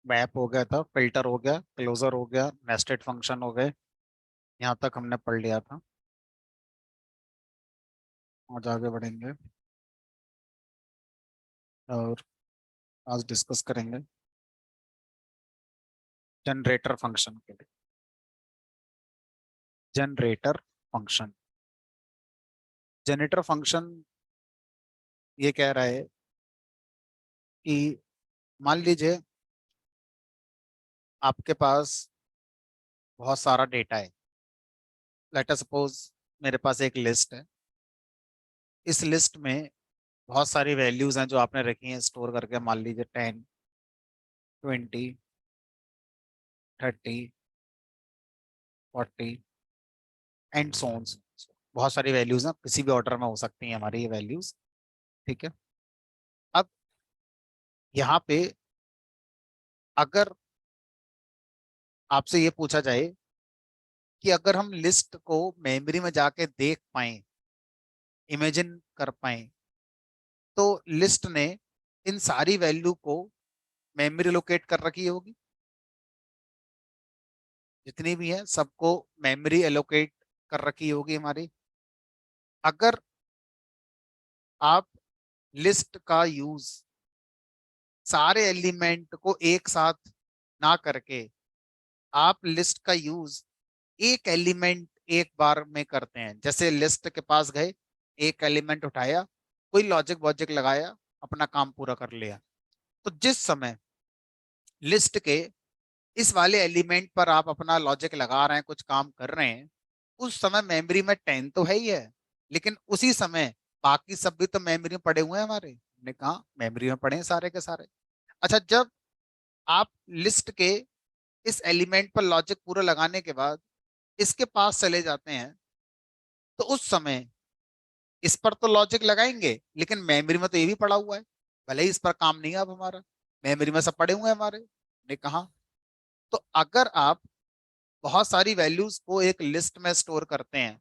Map हो गया था, फिल्टर हो गया, क्लोजर हो गया, नेस्टेड फंक्शन हो गए। यहाँ तक हमने पढ़ लिया था। आज आगे बढ़ेंगे और आज डिस्कस करेंगे जनरेटर फंक्शन के लिए। जनरेटर फंक्शन, जनरेटर फंक्शन ये कह रहा है कि मान लीजिए आपके पास बहुत सारा डेटा है। लेट अस सपोज मेरे पास एक लिस्ट है। इस लिस्ट में बहुत सारी वैल्यूज हैं जो आपने रखी हैं स्टोर करके। मान लीजिए 10, 20, 30, 40 एंड सो ऑन। बहुत सारी वैल्यूज हैं, किसी भी ऑर्डर में हो सकती हैं हमारी ये वैल्यूज। ठीक है। अब यहाँ पे अगर आपसे ये पूछा जाए कि अगर हम लिस्ट को मेमोरी में जाके देख पाए, इमेजिन कर पाए, तो लिस्ट ने इन सारी वैल्यू को मेमोरी लोकेट कर रखी होगी। जितनी भी है सबको मेमोरी एलोकेट कर रखी होगी हमारी। अगर आप लिस्ट का यूज सारे एलिमेंट को एक साथ ना करके आप लिस्ट का यूज एक एलिमेंट एक बार में करते हैं, जैसे लिस्ट के पास गए, एक एलिमेंट उठाया, कोई लॉजिक वॉजिक लगाया, अपना काम पूरा कर लिया। तो जिस समय लिस्ट के इस वाले एलिमेंट पर आप अपना लॉजिक लगा रहे हैं, कुछ काम कर रहे हैं, उस समय मेमोरी में 10 तो है ही है, लेकिन उसी समय बाकी सब भी तो मेमोरी में पड़े हुए हैं हमारे। हमने कहा मेमोरी में पड़े हैं सारे के सारे। अच्छा, जब आप लिस्ट के इस एलिमेंट पर लॉजिक पूरा लगाने के बाद इसके पास चले जाते हैं, तो उस समय इस पर तो लॉजिक लगाएंगे, लेकिन मेमोरी में तो ये भी पड़ा हुआ है। भले ही इस पर काम नहीं है अब हमारा, मेमोरी में सब पड़े हुए हैं हमारे। ने कहा तो अगर आप बहुत सारी वैल्यूज को एक लिस्ट में स्टोर करते हैं,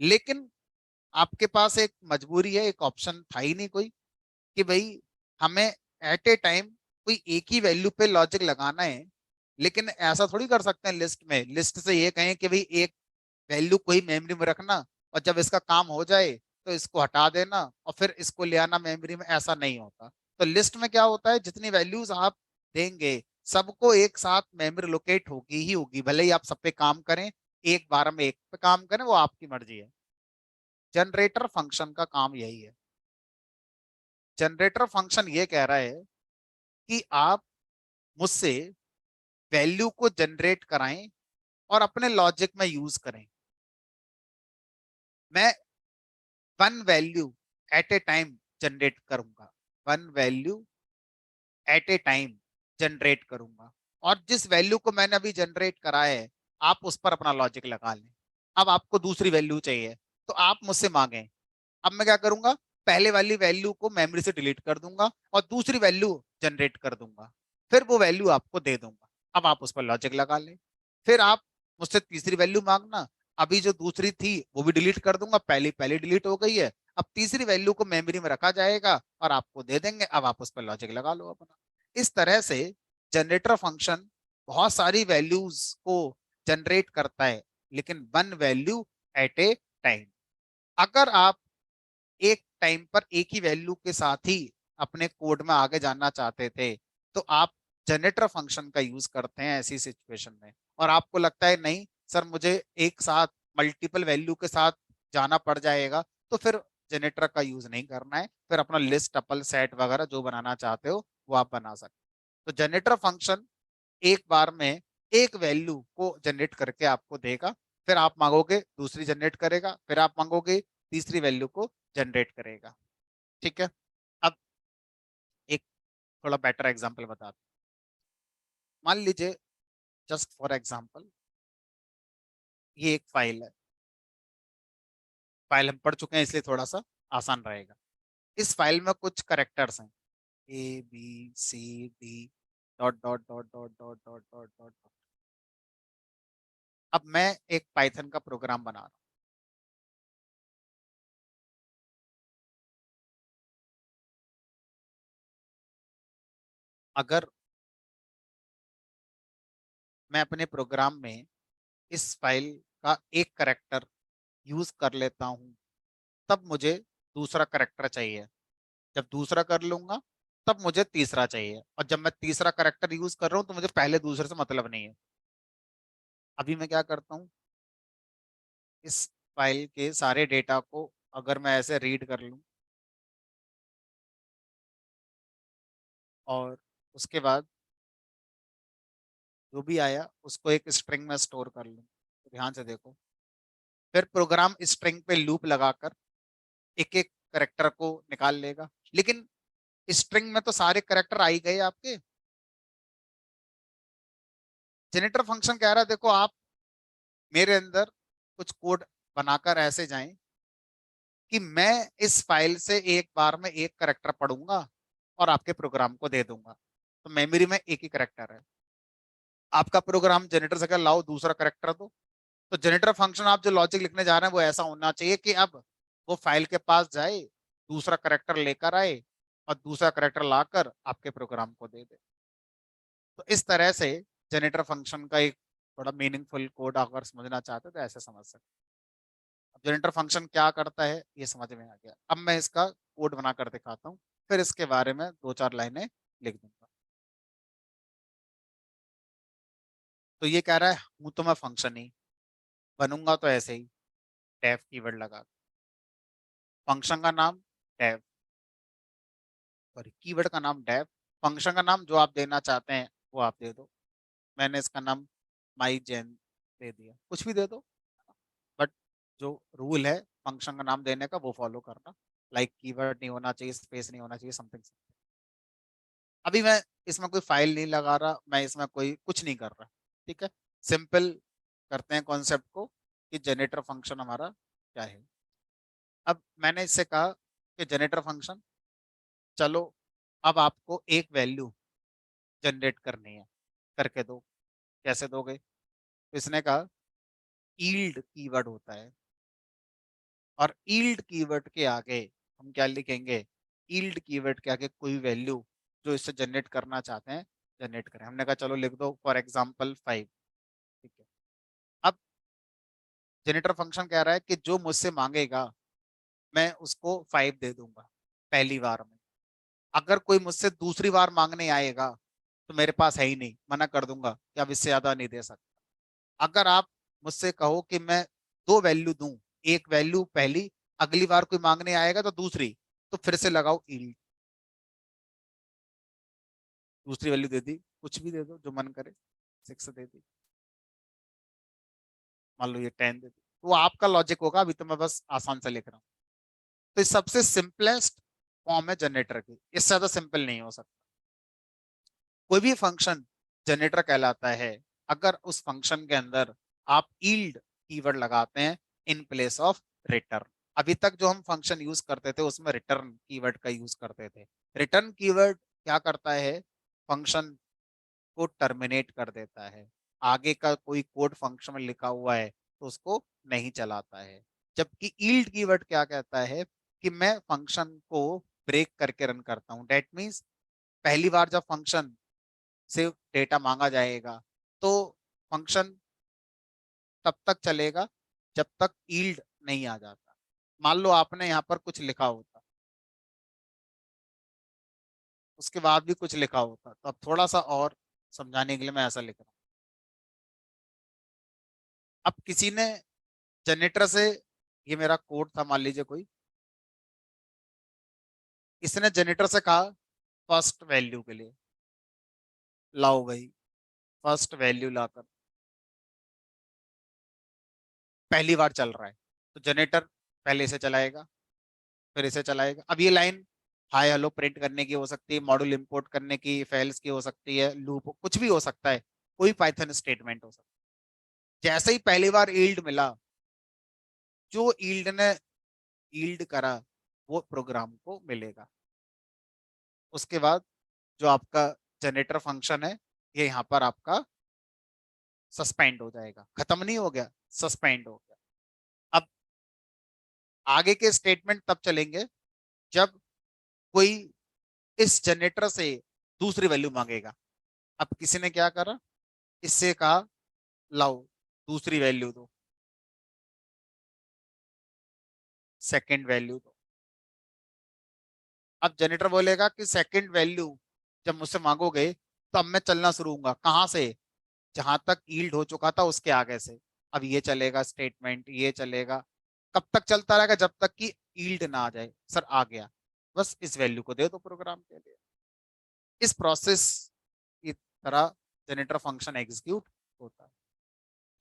लेकिन आपके पास एक मजबूरी है, एक ऑप्शन था ही नहीं कोई कि भाई हमें एट ए टाइम कोई एक ही वैल्यू पे लॉजिक लगाना है। लेकिन ऐसा थोड़ी कर सकते हैं लिस्ट में, लिस्ट से ये कहें कि भाई एक वैल्यू को ही मेमोरी में रखना और जब इसका काम हो जाए तो इसको हटा देना और फिर इसको ले आना मेमोरी में, ऐसा नहीं होता। तो लिस्ट में क्या होता है, जितनी वैल्यूज आप देंगे सबको एक साथ मेमोरी लोकेट होगी ही होगी, भले ही आप सब पे काम करें, एक बार में एक पे काम करें, वो आपकी मर्जी है। जनरेटर फंक्शन का काम यही है। जनरेटर फंक्शन ये कह रहा है कि आप मुझसे वैल्यू को जनरेट कराएं और अपने लॉजिक में यूज करें। मैं one value at a time generate करूंगा, one value at a time generate करूंगा। और जिस वैल्यू को मैंने अभी जनरेट करा है आप उस पर अपना लॉजिक लगा लें। अब आपको दूसरी वैल्यू चाहिए तो आप मुझसे मांगें। अब मैं क्या करूंगा, पहले वाली वैल्यू को मेमोरी से डिलीट कर दूंगा और दूसरी वैल्यू जनरेट कर दूंगा, फिर वो वैल्यू आपको दे दूंगा। अब आप उस पर लॉजिक लगा लें। फिर आप मुझसे तीसरी वैल्यू मांगना, अभी जो दूसरी थी वो भी डिलीट कर दूंगा, पहली पहले डिलीट हो गई है। अब तीसरी वैल्यू को मेमोरी में रखा जाएगा और आपको दे देंगे, अब आप उस पर लॉजिक लगा लो अपना। इस तरह से जनरेटर फंक्शन बहुत सारी वैल्यूज को जनरेट करता है, लेकिन one value at a time. अगर आप एक टाइम पर एक ही वैल्यू के साथ ही अपने कोड में आगे जाना चाहते थे, तो आप जनरेटर फंक्शन का यूज करते हैं ऐसी सिचुएशन में। और आपको लगता है नहीं सर मुझे एक साथ मल्टीपल वैल्यू के साथ जाना पड़ जाएगा, तो फिर जनरेटर का यूज नहीं करना है, फिर अपना लिस्ट टपल सेट वगैरह जो बनाना चाहते हो वो आप बना सकते हो। तो जनरेटर फंक्शन एक बार में एक वैल्यू को जनरेट करके आपको देगा, फिर आप मांगोगे दूसरी जनरेट करेगा, फिर आप मांगोगे तीसरी वैल्यू को जनरेट करेगा। ठीक है। अब एक थोड़ा बेटर एग्जांपल बता दूं। मान लीजिए, जस्ट फॉर एग्जांपल, ये एक फाइल है। फाइल हम पढ़ चुके हैं इसलिए थोड़ा सा आसान रहेगा। इस फाइल में कुछ करेक्टर्स हैं, ABCD dot dot dot dot dot dot dot dot. अब मैं एक पाइथन का प्रोग्राम बना रहा हूँ। अगर मैं अपने प्रोग्राम में इस फाइल का एक करेक्टर यूज कर लेता हूँ, तब मुझे दूसरा करेक्टर चाहिए। जब दूसरा कर लूंगा तब मुझे तीसरा चाहिए, और जब मैं तीसरा करेक्टर यूज कर रहा हूँ तो मुझे पहले दूसरे से मतलब नहीं है। अभी मैं क्या करता हूँ, इस फाइल के सारे डेटा को अगर मैं ऐसे रीड कर लूँ और उसके बाद जो भी आया उसको एक स्ट्रिंग में स्टोर कर लूँ, तो ध्यान से देखो, फिर प्रोग्राम स्ट्रिंग पे लूप लगाकर एक एक करेक्टर को निकाल लेगा। लेकिन स्ट्रिंग में तो सारे करेक्टर आ ही गए आपके। जेनेटर फंक्शन कह रहा है देखो आप मेरे अंदर कुछ कोड बनाकर ऐसे जाएं कि मैं इस फाइल से एक बार में एक करेक्टर पढ़ूंगा और आपके प्रोग्राम को दे दूंगा। तो मेमोरी में एक ही करेक्टर है, आपका प्रोग्राम जनरेटर से कह लाओ दूसरा करेक्टर दो। तो जनरेटर फंक्शन आप जो लॉजिक लिखने जा रहे हैं वो ऐसा होना चाहिए कि अब वो फाइल के पास जाए, दूसरा करेक्टर लेकर आए और दूसरा करेक्टर लाकर आपके प्रोग्राम को दे दे। तो इस तरह से जनरेटर फंक्शन का एक थोड़ा मीनिंगफुल कोड अगर समझना चाहते हो तो ऐसे समझ सकते हो। अब जनरेटर फंक्शन क्या करता है ये समझ में आ गया। अब मैं इसका कोड बनाकर दिखाता हूँ, फिर इसके बारे में दो चार लाइनें लिख दूंगा। तो ये कह रहा है हूं तो मैं फंक्शन ही, बनूंगा तो ऐसे ही, डेफ कीवर्ड लगा, फंक्शन का नाम डेफ, सॉरी कीवर्ड का नाम डेफ, फंक्शन का नाम जो आप देना चाहते हैं वो आप दे दो। मैंने इसका नाम माई जेन दे दिया, कुछ भी दे दो, बट जो रूल है फंक्शन का नाम देने का वो फॉलो करना। लाइक कीवर्ड नहीं होना चाहिए, स्पेस नहीं होना चाहिए, समथिंग। अभी मैं इसमें कोई फाइल नहीं लगा रहा, मैं इसमें कोई कुछ नहीं कर रहा, ठीक है। सिंपल करते हैं कॉन्सेप्ट को कि जनरेटर फंक्शन हमारा क्या है। अब मैंने इससे कहा कि जनरेटर फंक्शन, चलो अब आपको एक वैल्यू जनरेट करनी है, करके दो। कैसे दोगे? तो इसने कहा ईल्ड कीवर्ड होता है, और ईल्ड कीवर्ड के आगे हम क्या लिखेंगे? ईल्ड कीवर्ड के आगे कोई वैल्यू जो इससे जनरेट करना चाहते हैं जनरेट करें। हमने कहा चलो लिख दो फॉर एग्जाम्पल 5, ठीक है। अब जनरेटर फंक्शन कह रहा है कि जो मुझसे मांगेगा मैं उसको 5 दे दूंगा पहली बार में। अगर कोई मुझसे दूसरी बार मांगने आएगा तो मेरे पास है ही नहीं, मना कर दूंगा कि अब इससे ज्यादा नहीं दे सकता। अगर आप मुझसे कहो कि मैं दो वैल्यू दूं, एक वैल्यू पहली, अगली बार कोई मांगने आएगा तो दूसरी, तो फिर से लगाओ ईल्ड, दूसरी वैल्यू दे दी, कुछ भी दे दो जो मन करे, 6 दे दी, मान लो ये 10 दे दी, तो वो आपका लॉजिक होगा। अभी तो मैं बस आसान से लिख रहा हूँ। तो ये सबसे सिंपलेस्ट फॉर्म है जनरेटर की, इससे ज्यादा सिंपल नहीं हो सकता। कोई भी फंक्शन जनरेटर कहलाता है अगर उस फंक्शन के अंदर आप ईल्ड कीवर्ड लगाते हैं इन प्लेस ऑफ रिटर्न। अभी तक जो हम फंक्शन यूज करते थे उसमें रिटर्न कीवर्ड का यूज करते थे। रिटर्न कीवर्ड क्या करता है? फंक्शन को टर्मिनेट कर देता है, आगे का कोई कोड फंक्शन में लिखा हुआ है तो उसको नहीं चलाता है। जबकि ईल्ड कीवर्ड क्या कहता है कि मैं फंक्शन को ब्रेक करके रन करता हूं। डेट मीन्स पहली बार जब फंक्शन से डेटा मांगा जाएगा तो फंक्शन तब तक चलेगा जब तक ईल्ड नहीं आ जाता। मान लो आपने यहाँ पर कुछ लिखा होता, उसके बाद भी कुछ लिखा होता, तो अब थोड़ा सा और समझाने के लिए मैं ऐसा लिख रहा हूँ। अब किसी ने जनरेटर से, ये मेरा कोड था मान लीजिए कोई, इसने जनरेटर से कहा फर्स्ट वैल्यू के लिए, लाओ भाई फर्स्ट वैल्यू लाकर, पहली बार चल रहा है तो जनरेटर पहले इसे चलाएगा, फिर इसे चलाएगा। अब ये लाइन हाय हेलो प्रिंट करने की हो सकती है, मॉड्यूल इंपोर्ट करने की, फाइल्स की हो सकती है, लूप कुछ भी हो सकता है, कोई पाइथन स्टेटमेंट हो सकता है। जैसे ही पहली बार ईल्ड मिला, जो ईल्ड ने ईल्ड करा वो प्रोग्राम को मिलेगा। उसके बाद जो आपका जनरेटर फंक्शन है ये यहाँ पर आपका सस्पेंड हो जाएगा, खत्म नहीं हो गया, सस्पेंड हो गया। अब आगे के स्टेटमेंट तब चलेंगे जब कोई इस जनरेटर से दूसरी वैल्यू मांगेगा। अब किसी ने क्या करा, इससे कहा लाओ दूसरी वैल्यू दो, सेकंड वैल्यू दो। अब जनरेटर बोलेगा कि सेकंड वैल्यू जब मुझसे मांगोगे तो अब मैं चलना शुरू होऊंगा कहाँ से, जहां तक यील्ड हो चुका था उसके आगे से। अब ये चलेगा स्टेटमेंट, ये चलेगा, कब तक चलता रहेगा, जब तक कि यील्ड ना आ जाए। सर आ गया, बस इस वैल्यू को दे दो प्रोग्राम के लिए। इस प्रोसेस की तरह जनरेटर फंक्शन एग्जीक्यूट होता है।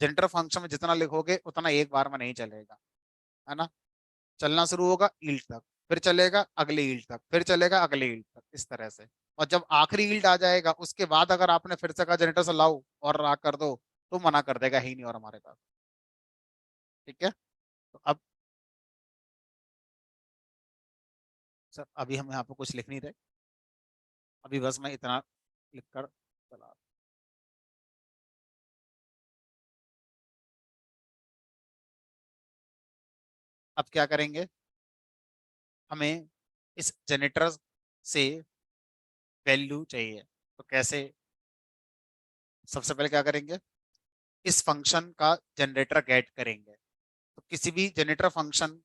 जनरेटर फंक्शन में जितना लिखोगे उतना एक बार में नहीं चलेगा, है ना। चलना शुरू होगा ईल्ड तक, फिर चलेगा अगले ईल्ड तक, फिर चलेगा अगले ईल्ड तक, इस तरह से। और जब आखिरी ईल्ड आ जाएगा उसके बाद अगर आपने फिर से कहा जनरेटर से लाओ और रा कर दो, तो मना कर देगा ही नहीं और हमारे पास। ठीक है। तो अब सर अभी हम यहाँ पे कुछ लिख नहीं रहे, अभी बस मैं इतना लिख कर चला। अब क्या करेंगे, हमें इस जनरेटर से वैल्यू चाहिए, तो कैसे। सबसे पहले क्या करेंगे, इस फंक्शन का जनरेटर गेट करेंगे। तो किसी भी जनरेटर फंक्शन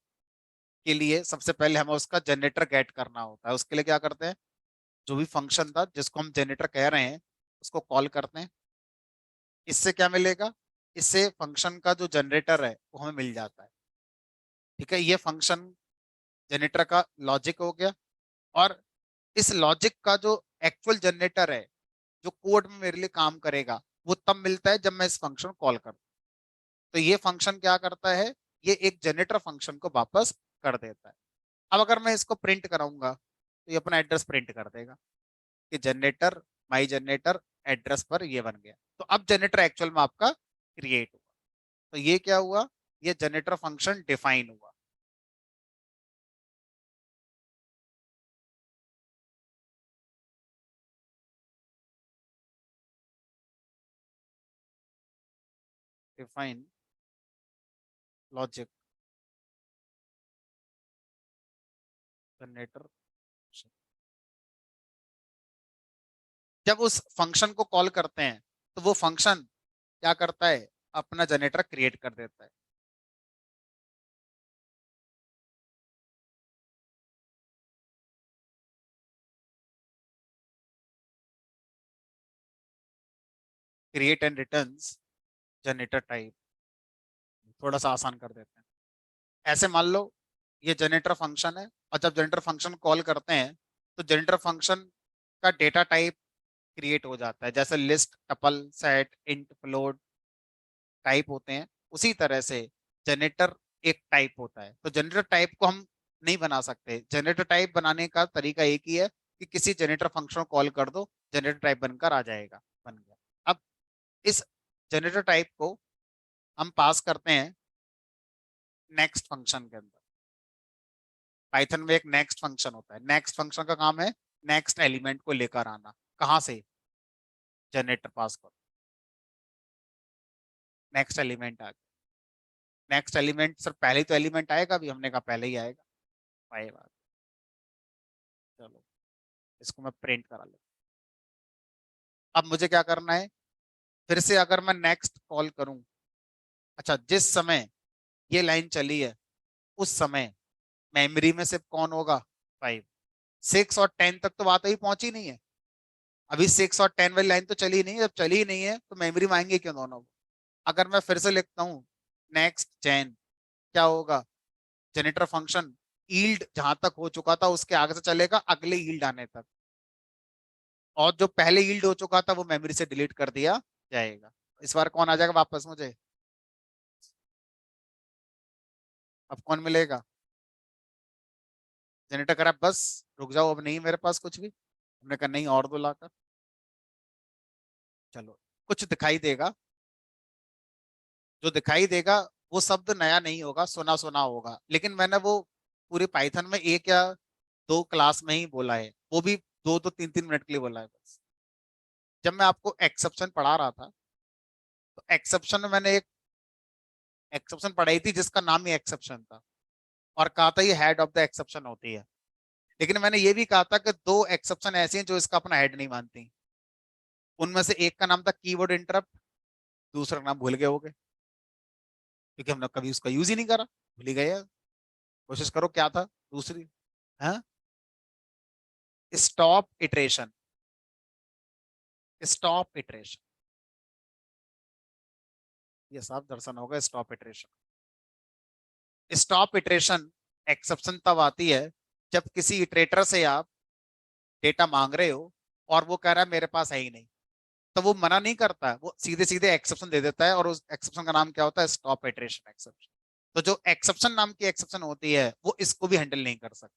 के लिए सबसे पहले हमें उसका जनरेटर गेट करना होता है। उसके लिए क्या करते हैं, जो भी फंक्शन था जिसको हम जनरेटर कह रहे हैं उसको कॉल करते हैं। इससे क्या मिलेगा, इससे फंक्शन का जो जनरेटर है वो हमें मिल जाता है। ठीक है, ये फंक्शन जनरेटर का लॉजिक हो गया। और इस लॉजिक का जो एक्चुअल जनरेटर है जो कोड में मेरे लिए काम करेगा, वो तब मिलता है जब मैं इस फंक्शन कॉल करूँ। तो ये फंक्शन क्या करता है, ये एक जनरेटर फंक्शन को वापस कर देता है। अब अगर मैं इसको प्रिंट कराऊंगा तो ये अपना एड्रेस प्रिंट कर देगा कि जनरेटर माई जनरेटर एड्रेस पर ये बन गया। तो अब जनरेटर एक्चुअल में आपका क्रिएट हुआ। तो ये क्या हुआ, ये जनरेटर फंक्शन डिफाइन हुआ। Define logic generator. जब उस फंक्शन को कॉल करते हैं तो वो फंक्शन क्या करता है, अपना जनरेटर क्रिएट कर देता है। Create and returns generator type, थोड़ा सा आसान कर देते हैं। ऐसे मान लो ये जनरेटर फंक्शन है, और जब जनरेटर फंक्शन कॉल करते हैं तो जनरेटर फंक्शन का डेटा टाइप क्रिएट हो जाता है। जैसे list, tuple, set, int, float type होते हैं, उसी तरह से जनरेटर एक टाइप होता है। तो जनरेटर टाइप को हम नहीं बना सकते। जनरेटर टाइप बनाने का तरीका एक ही है कि किसी जनरेटर फंक्शन को कॉल कर दो, जनरेटर टाइप बनकर आ जाएगा, बन गया। अब इस जनरेटर टाइप को हम पास करते हैं नेक्स्ट फंक्शन के अंदर। पाइथन में एक नेक्स्ट फंक्शन होता है, नेक्स्ट फंक्शन का काम है नेक्स्ट एलिमेंट को लेकर आना। कहाँ से, जनरेटर पास करो, नेक्स्ट एलिमेंट आ गया। नेक्स्ट एलिमेंट सर पहले ही तो एलिमेंट आएगा, अभी हमने कहा पहले ही आएगा, आएगा। चलो इसको मैं प्रिंट करा लेता हूं। अब मुझे क्या करना है, फिर से अगर मैं नेक्स्ट कॉल करूं, अच्छा जिस समय ये लाइन चली है उस समय मेमोरी में सिर्फ कौन होगा, 5। 6 और 10 तक तो बात अभी पहुंची नहीं है, अभी 6 और 10 वाली लाइन तो चली ही नहीं है। जब चली ही नहीं है तो मेमोरी में आएंगे क्यों दोनों। अगर मैं फिर से लिखता हूँ नेक्स्ट जेन, क्या होगा, जनरेटर फंक्शन ईल्ड जहां तक हो चुका था उसके आगे से चलेगा अगले ईल्ड आने तक, और जो पहले ईल्ड हो चुका था वो मेमोरी से डिलीट कर दिया जाएगा। इस बार कौन आ जाएगा वापस मुझे, अब कौन मिलेगा, जनरेटर करा बस रुक जाओ अब नहीं मेरे पास कुछ भी। हमने कहा नहीं और दो लाकर, चलो कुछ दिखाई देगा। जो दिखाई देगा वो शब्द नया नहीं होगा, सुना सुना होगा, लेकिन मैंने वो पूरी पाइथन में एक या दो क्लास में ही बोला है, वो भी 2-2 3-3 मिनट के लिए बोला है बस। जब मैं आपको एक्सेप्शन पढ़ा रहा था तो एक्सेप्शन में मैंने एक एक्सेप्शन पढ़ाई थी जिसका नाम ही एक्सेप्शन था, और कहा था ये हेड ऑफ द एक्सेप्शन होती है। लेकिन मैंने ये भी कहा था कि दो एक्सेप्शन ऐसी हैं जो इसका अपना हेड नहीं मानती। उनमें से एक का नाम था कीवर्ड इंटरप्ट, दूसरा नाम भूल गए होगे क्योंकि हमने कभी उसका यूज ही नहीं करा, भूल ही गए हैं। कोशिश करो क्या था दूसरी। हाँ, स्टॉप इटरेशन। स्टॉप इटरेशन, ये सब दर्शन होगा stop iteration. Stop iteration exception तब आती है जब किसी इटरेटर से आप डेटा मांग रहे हो और वो कह रहा है मेरे पास है ही नहीं। तो वो मना नहीं करता है, वो सीधे सीधे एक्सेप्शन दे देता है, और उस एक्सेप्शन का नाम क्या होता है? Stop iteration exception. तो जो एक्सेप्शन नाम की एक्सेप्शन होती है वो इसको भी हैंडल नहीं कर सकती,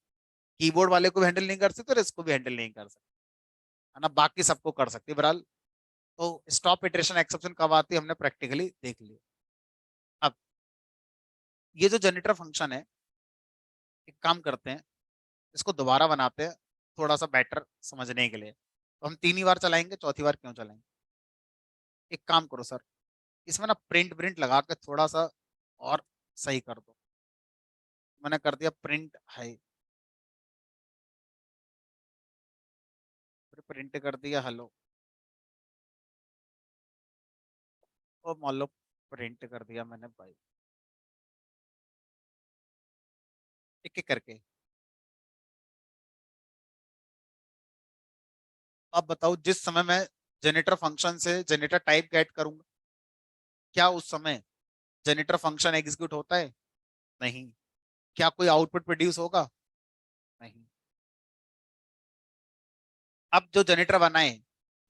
कीबोर्ड वाले को भी हैंडल नहीं कर सकते और इसको भी हैंडल नहीं कर सकते, है ना। बाकी सबको कर सकती है बहरहाल। तो स्टॉप इटरेशन एक्सेप्शन कब आती है हमने प्रैक्टिकली देख लिया। अब ये जो जनरेटर फंक्शन है, एक काम करते हैं, इसको दोबारा बनाते हैं थोड़ा सा बेटर समझने के लिए। तो हम 3 ही बार चलाएंगे, चौथी बार क्यों चलाएंगे। एक काम करो सर, इसमें ना प्रिंट प्रिंट लगा के थोड़ा सा और सही कर दो। मैंने कर दिया प्रिंट है, फिर प्रिंट कर दिया हेलो, और मान लो प्रिंट कर दिया मैंने भाई, एक एक करके। अब बताओ, जिस समय मैं जनरेटर फंक्शन से जनरेटर टाइप गेट करूंगा, क्या उस समय जनरेटर फंक्शन एग्जीक्यूट होता है? नहीं। क्या कोई आउटपुट प्रोड्यूस होगा? नहीं। अब जो जनरेटर बनाए,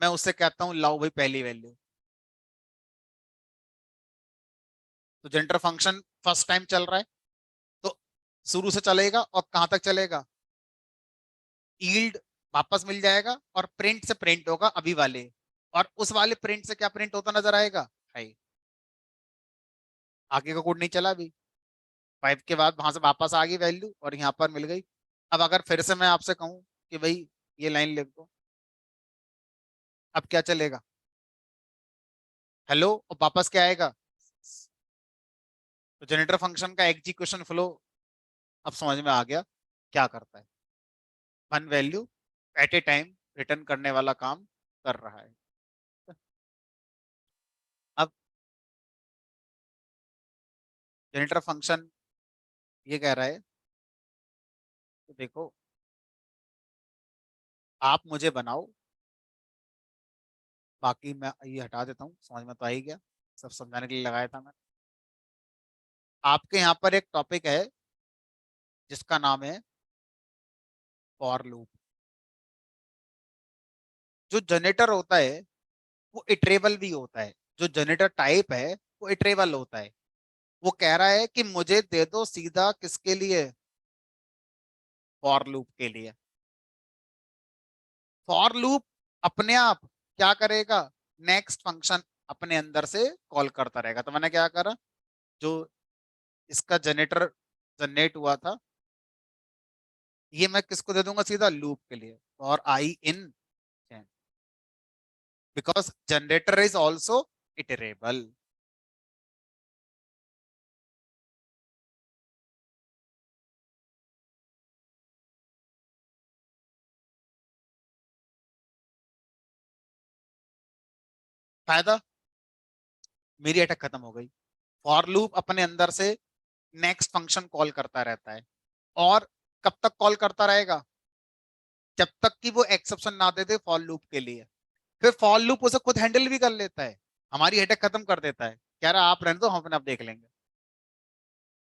मैं उससे कहता हूँ लाओ भाई पहली वैल्यू। तो जनरेटर फंक्शन फर्स्ट टाइम चल रहा है, तो शुरू से चलेगा और कहां तक चलेगा? ईल्ड वापस मिल जाएगा और प्रिंट से प्रिंट होगा अभी वाले, और उस वाले प्रिंट से क्या प्रिंट होता नजर आएगा? है। आगे का कोड नहीं चला अभी, 5 के बाद वहां से वापस आ गई वैल्यू और यहाँ पर मिल गई। अब अगर फिर से मैं आपसे कहूं कि भाई ये लाइन लिख दो, अब क्या चलेगा? हेलो, और वापस क्या आएगा? तो जनरेटर फंक्शन का एग्जीक्यूशन फ्लो अब समझ में आ गया क्या करता है। One value at a time return करने वाला काम कर रहा है। अब जनरेटर फंक्शन ये कह रहा है कि देखो, आप मुझे बनाओ, बाकी मैं ये हटा देता हूँ, समझ में तो आ ही गया, सब समझाने के लिए लगाया था मैं। आपके यहाँ पर एक टॉपिक है जिसका नाम है फॉर लूप। जो जनरेटर होता है वो इटरेबल भी होता है, जो जनरेटर टाइप है वो इटरेबल होता है। वो कह रहा है कि मुझे दे दो सीधा किसके लिए? फॉर लूप के लिए। फॉर लूप अपने आप क्या करेगा? नेक्स्ट फंक्शन अपने अंदर से कॉल करता रहेगा। तो मैंने क्या करा, जो इसका जनरेटर जनरेट हुआ था, ये मैं किसको दे दूंगा सीधा? लूप के लिए। और आई इन, because generator is also iterable. फायदा, मेरी अटक खत्म हो गई। फॉर लूप अपने अंदर से नेक्स्ट फंक्शन कॉल करता रहता है, और कब तक कॉल करता रहेगा? जब तक कि वो एक्सेप्शन ना दे दे फॉर लूप के लिए। फिर फॉर लूप उसे खुद हैंडल भी कर लेता है, हमारी हेडेक खत्म कर देता है, कह रहा आप रहने दो, हम अपने आप देख लेंगे।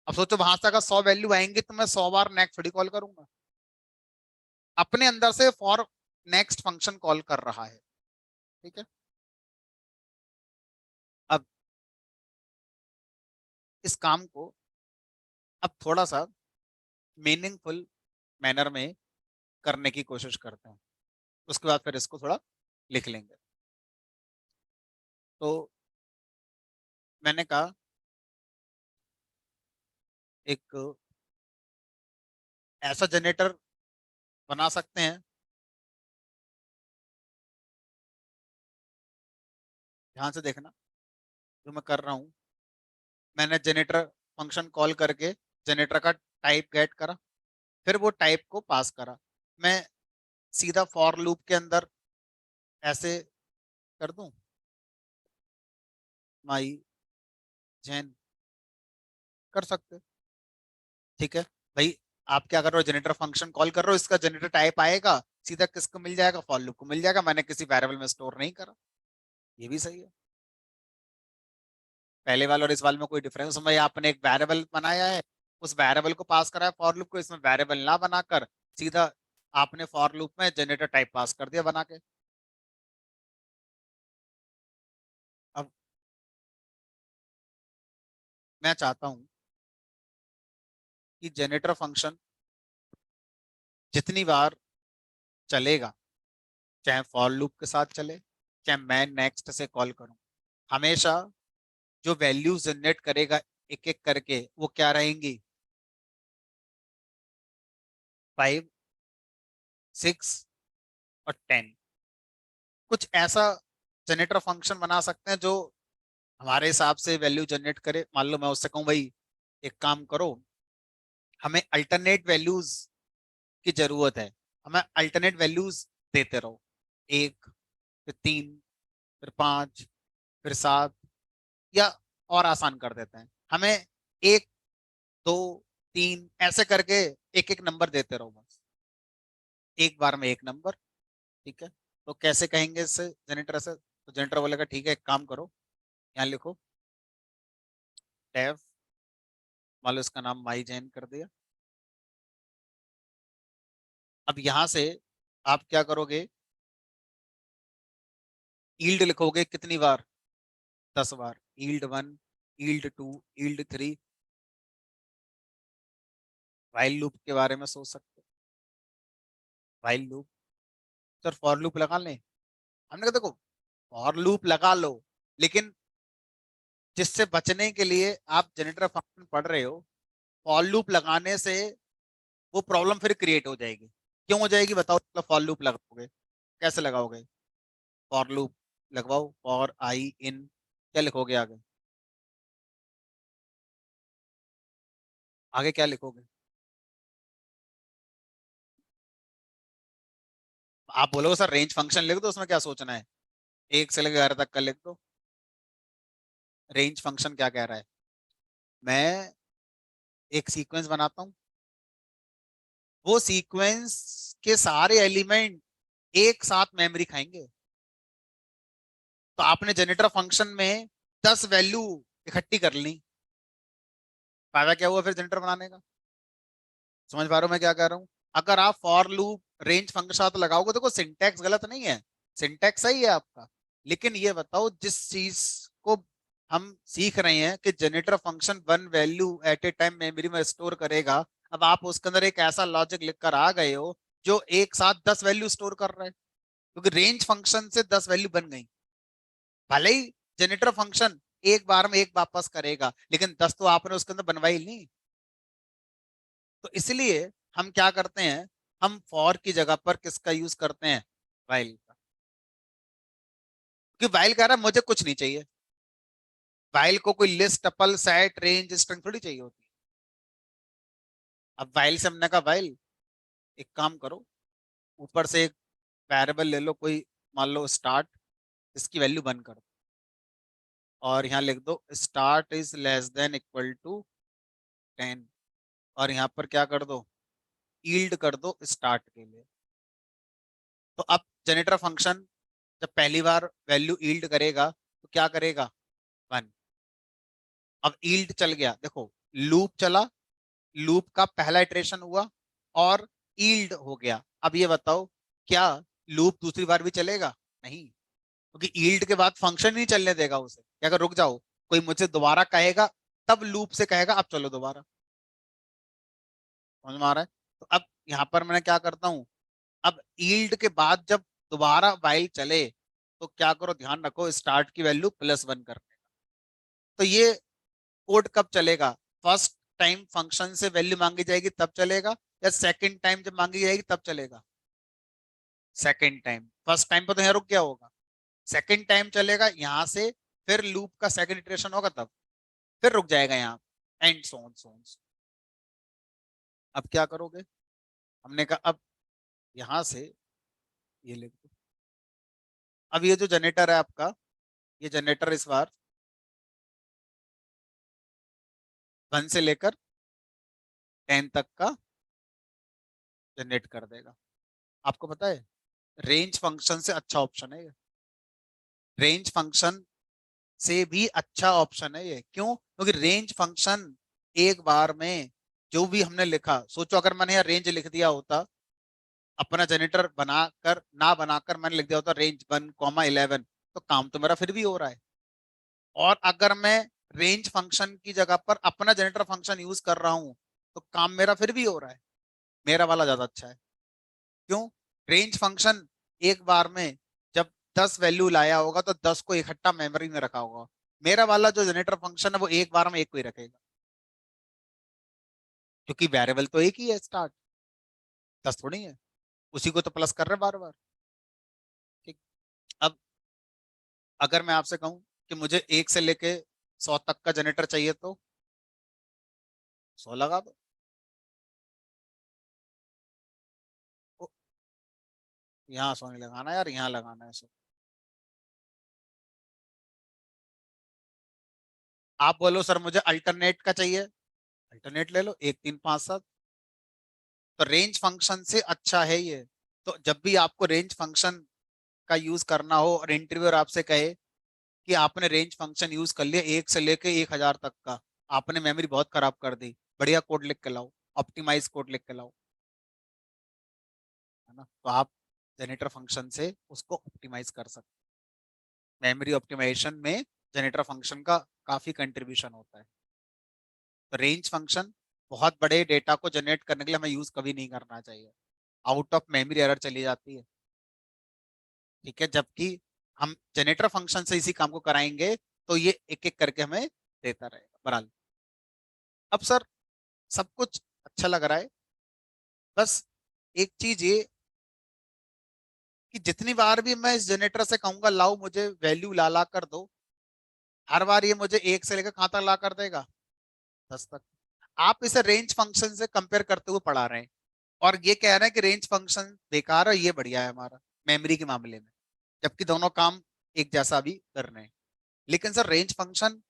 अब सोचो वहां से अगर 100 वैल्यू आएंगे तो मैं 100 बार नेक्स्ट थोड़ी कॉल करूंगा, अपने अंदर से फॉर नेक्स्ट फंक्शन कॉल कर रहा है। ठीक है। अब इस काम को अब थोड़ा सा मीनिंगफुल मैनर में करने की कोशिश करते हैं, उसके बाद फिर इसको थोड़ा लिख लेंगे। तो मैंने कहा एक ऐसा जनरेटर बना सकते हैं, ध्यान से देखना जो मैं कर रहा हूँ। मैंने जनरेटर फंक्शन कॉल करके जनरेटर का टाइप गेट करा, फिर वो टाइप को पास करा। मैं सीधा फॉर लूप के अंदर ऐसे कर दूं, माई जैन कर सकते हो। ठीक है भाई, आप क्या कर रहे हो, जनरेटर फंक्शन कॉल कर रहे हो, इसका जनरेटर टाइप आएगा, सीधा किसको मिल जाएगा, फॉर लूप को मिल जाएगा, मैंने किसी वेरिएबल में स्टोर नहीं करा। ये भी सही है। पहले वाले और इस वाले में कोई डिफरेंस भाई, आपने एक वेरिएबल बनाया है, उस वेरिएबल को पास करा है फॉर लूप को, इसमें वेरिएबल ना बनाकर सीधा आपने फॉर लूप में जनरेटर टाइप पास कर दिया बना के। अब मैं चाहता हूं कि जनरेटर फंक्शन जितनी बार चलेगा, चाहे फॉर लूप के साथ चले, चाहे मैं नेक्स्ट से कॉल करूं, हमेशा जो वैल्यू जनरेट करेगा एक एक करके वो क्या रहेंगी, 5, 6 और 10। कुछ ऐसा जनरेटर फंक्शन बना सकते हैं जो हमारे हिसाब से वैल्यू जनरेट करे। मान लो मैं उससे कहूँ भाई एक काम करो, हमें अल्टरनेट वैल्यूज की जरूरत है, हमें अल्टरनेट वैल्यूज देते रहो, 1, फिर 3, फिर 5, फिर 7, या और आसान कर देते हैं, हमें 1, 2, 3 ऐसे करके एक एक नंबर देते रहो बस, एक बार में एक नंबर। ठीक है, तो कैसे कहेंगे इससे जनरेटर से, तो जनरेटर बोलेगा ठीक है एक काम करो, यहाँ लिखो डेफ, मान लो इसका नाम माई जैन कर दिया। अब यहां से आप क्या करोगे, ईल्ड लिखोगे कितनी बार, 10 बार, yield 1, yield 2, yield 3। While loop के बारे में सोच सकते हो, while loop, sir for loop लगा लें, हमने कहा देखो फॉर लूप लगा लो, लेकिन जिससे बचने के लिए आप जनरेटर फंक्शन पढ़ रहे हो, फॉर लूप लगाने से वो प्रॉब्लम फिर क्रिएट हो जाएगी। क्यों हो जाएगी बताओ, मतलब फॉर लूप लगाओगे, कैसे लगाओगे, फॉर लूप लगवाओ, फॉर आई इन, क्या लिखोगे आगे, आगे क्या लिखोगे, आप बोलोगे सर रेंज फंक्शन लिख दो, उसमें क्या सोचना है, 1 से लेकर 11 तक का लिख दो। रेंज फंक्शन क्या कह रहा है, मैं एक सीक्वेंस बनाता हूँ, वो सीक्वेंस के सारे एलिमेंट एक साथ मेमोरी खाएंगे, तो आपने जनरेटर फंक्शन में 10 वैल्यू इकट्ठी कर ली, फायदा क्या हुआ फिर जनरेटर बनाने का। समझ पा रहे हो मैं क्या कह रहा हूँ, अगर आप फॉर लूप रेंज फंक्शन साथ लगाओगे, देखो सिंटैक्स गलत नहीं है, सिंटैक्स सही है आपका, लेकिन ये बताओ जिस चीज को हम सीख रहे हैं कि generator function 1 value at a time memory में स्टोर करेगा, अब आप उसके अंदर एक ऐसा लॉजिक लिख कर आ गए हो जो एक साथ 10 वैल्यू स्टोर कर रहा है, क्योंकि रेंज फंक्शन से 10 वैल्यू बन गई, भले ही जनरेटर फंक्शन एक बार में एक वापस करेगा, लेकिन 10 तो आपने उसके अंदर बनवाई नहीं। तो इसलिए हम क्या करते हैं, हम फॉर की जगह पर किसका यूज करते हैं, वाइल का, क्योंकि वाइल कह रहा है मुझे कुछ नहीं चाहिए, वाइल को कोई list tuple set range string थोड़ी चाहिए होती है। अब वाइल से हमने कहा वाइल एक काम करो, ऊपर से एक वेरिएबल ले लो कोई, मान लो स्टार्ट, इसकी वैल्यू बंद कर दो, और यहाँ लिख दो start is less than equal to 10, और यहाँ पर क्या कर दो, ईल्ड कर दो स्टार्ट के लिए। तो अब जनरेटर फंक्शन जब पहली बार वैल्यू ईल्ड करेगा तो क्या करेगा, 1। अब ईल्ड चल गया, देखो लूप चला, लूप का पहला इटरेशन हुआ और ईल्ड हो गया। अब ये बताओ क्या लूप दूसरी बार भी चलेगा, नहीं, क्योंकि ईल्ड के बाद फंक्शन नहीं चलने देगा उसे, क्या अगर रुक जाओ, कोई मुझसे दोबारा कहेगा तब लूप से कहेगा अब चलो दोबारा। समझ में आ रहा है, तो अब यहाँ पर मैं क्या करता हूँ, अब ईल्ड के बाद जब दोबारा वाइल चले तो क्या करो, ध्यान रखो स्टार्ट की वैल्यू +1 करने, तो ये कोड कब चलेगा, फर्स्ट टाइम फंक्शन से वैल्यू मांगी जाएगी तब चलेगा, या सेकंड टाइम जब मांगी जाएगी तब चलेगा, सेकंड टाइम, फर्स्ट टाइम पे तो यहाँ रुक गया होगा, सेकंड टाइम चलेगा यहाँ से, फिर लूप का सेकंड इटरेशन होगा तब फिर रुक जाएगा यहाँ, and so on so on. अब क्या करोगे, हमने कहा अब यहाँ से ये लिख दो, अब ये जो जनरेटर है आपका, ये जनरेटर इस बार 1 से लेकर 10 तक का जनरेट कर देगा। आपको पता है रेंज फंक्शन से अच्छा ऑप्शन है ये, रेंज फंक्शन से भी अच्छा ऑप्शन है ये। क्यों? क्योंकि रेंज फंक्शन एक बार में जो भी हमने लिखा, सोचो अगर मैंने यहाँ रेंज लिख दिया होता, अपना जनरेटर बनाकर ना बनाकर मैंने लिख दिया होता range 1, 11, तो काम तो मेरा फिर भी हो रहा है। और अगर मैं रेंज फंक्शन की जगह पर अपना जनरेटर फंक्शन यूज कर रहा हूं, तो काम मेरा फिर भी हो रहा है। मेरा वाला ज्यादा अच्छा है। क्यों? रेंज फंक्शन एक बार में जब 10 वैल्यू लाया होगा तो 10 को इकट्ठा मेमोरी में रखा होगा। मेरा वाला जो जनरेटर फंक्शन है वो एक बार में एक को ही रखेगा, क्योंकि वेरिएबल तो एक ही है स्टार्ट, 10 थोड़ी है। उसी को तो प्लस कर रहे बार बार। ठीक। अब अगर मैं आपसे कहूं कि मुझे 1 से लेके 100 तक का जनरेटर चाहिए, तो 100 लगा दो। ओ, यहाँ 100 नहीं लगाना यार, यहाँ लगाना है 100। आप बोलो सर मुझे अल्टरनेट का चाहिए, अल्टरनेट ले लो, 1, 3, 5, 7। तो रेंज फंक्शन से अच्छा है ये। तो जब भी आपको रेंज फंक्शन का यूज करना हो और इंटरव्यूअर आपसे कहे कि आपने रेंज फंक्शन यूज कर लिया 1 से लेके 1000 तक का, आपने मेमोरी बहुत खराब कर दी, बढ़िया कोड लिख के लाओ, ऑप्टिमाइज कोड लिख के लाओ, है ना? तो आप जनरेटर फंक्शन से उसको ऑप्टिमाइज कर सकते। मेमोरी ऑप्टिमाइजेशन में जनरेटर फंक्शन का काफी कंट्रीब्यूशन होता है। तो रेंज फंक्शन बहुत बड़े डेटा को जनरेट करने के लिए हमें यूज कभी नहीं करना चाहिए, आउट ऑफ मेमोरी एरर चली जाती है। ठीक है, जबकि हम जनरेटर फंक्शन से इसी काम को कराएंगे तो ये एक एक करके हमें देता रहेगा बराबर। अब सर सब कुछ अच्छा लग रहा है, बस एक चीज ये कि जितनी बार भी मैं इस जनरेटर से कहूंगा लाओ मुझे वैल्यू ला ला कर दो, हर बार ये मुझे 1 से लेकर कहां तक ला कर देगा? 10 तक। आप इसे रेंज फंक्शन से कंपेयर करते हुए पढ़ा रहे हैं और ये कह रहे हैं कि रेंज फंक्शन बेकार है, ये बढ़िया है हमारा मेमोरी के मामले में, जबकि दोनों काम एक जैसा भी कर रहे हैं। लेकिन सर रेंज फंक्शन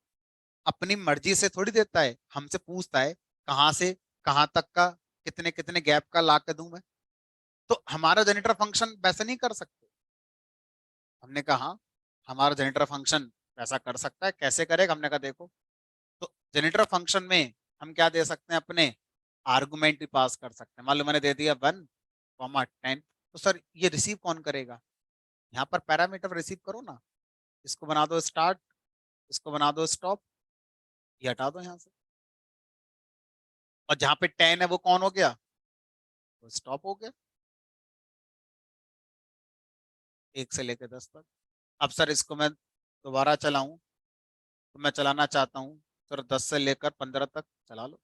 अपनी मर्जी से थोड़ी देता है, हमसे पूछता है कहाँ से कहाँ तक का, कितने कितने गैप का ला के दूं मैं। तो हमारा जनरेटर फंक्शन वैसा नहीं कर सकते। हमने कहा हाँ, हमारा जनरेटर फंक्शन वैसा कर सकता है। कैसे करेगा? हमने कहा देखो, तो जनरेटर फंक्शन में हम क्या दे सकते हैं? अपने आर्गुमेंट भी पास कर सकते हैं। मान लो मैंने दे दिया 1, 10, तो सर ये रिसीव कौन करेगा? यहाँ पर पैरामीटर रिसीव करो ना, इसको बना दो स्टार्ट, इसको बना दो स्टॉप, ये हटा दो यहाँ से। और जहां पे 10 है वो कौन हो गया? वो स्टॉप हो गया, 1 से लेकर 10 तक। अब सर इसको मैं दोबारा चलाऊं, तो मैं चलाना चाहता हूँ सर 10 से लेकर 15 तक चला लो।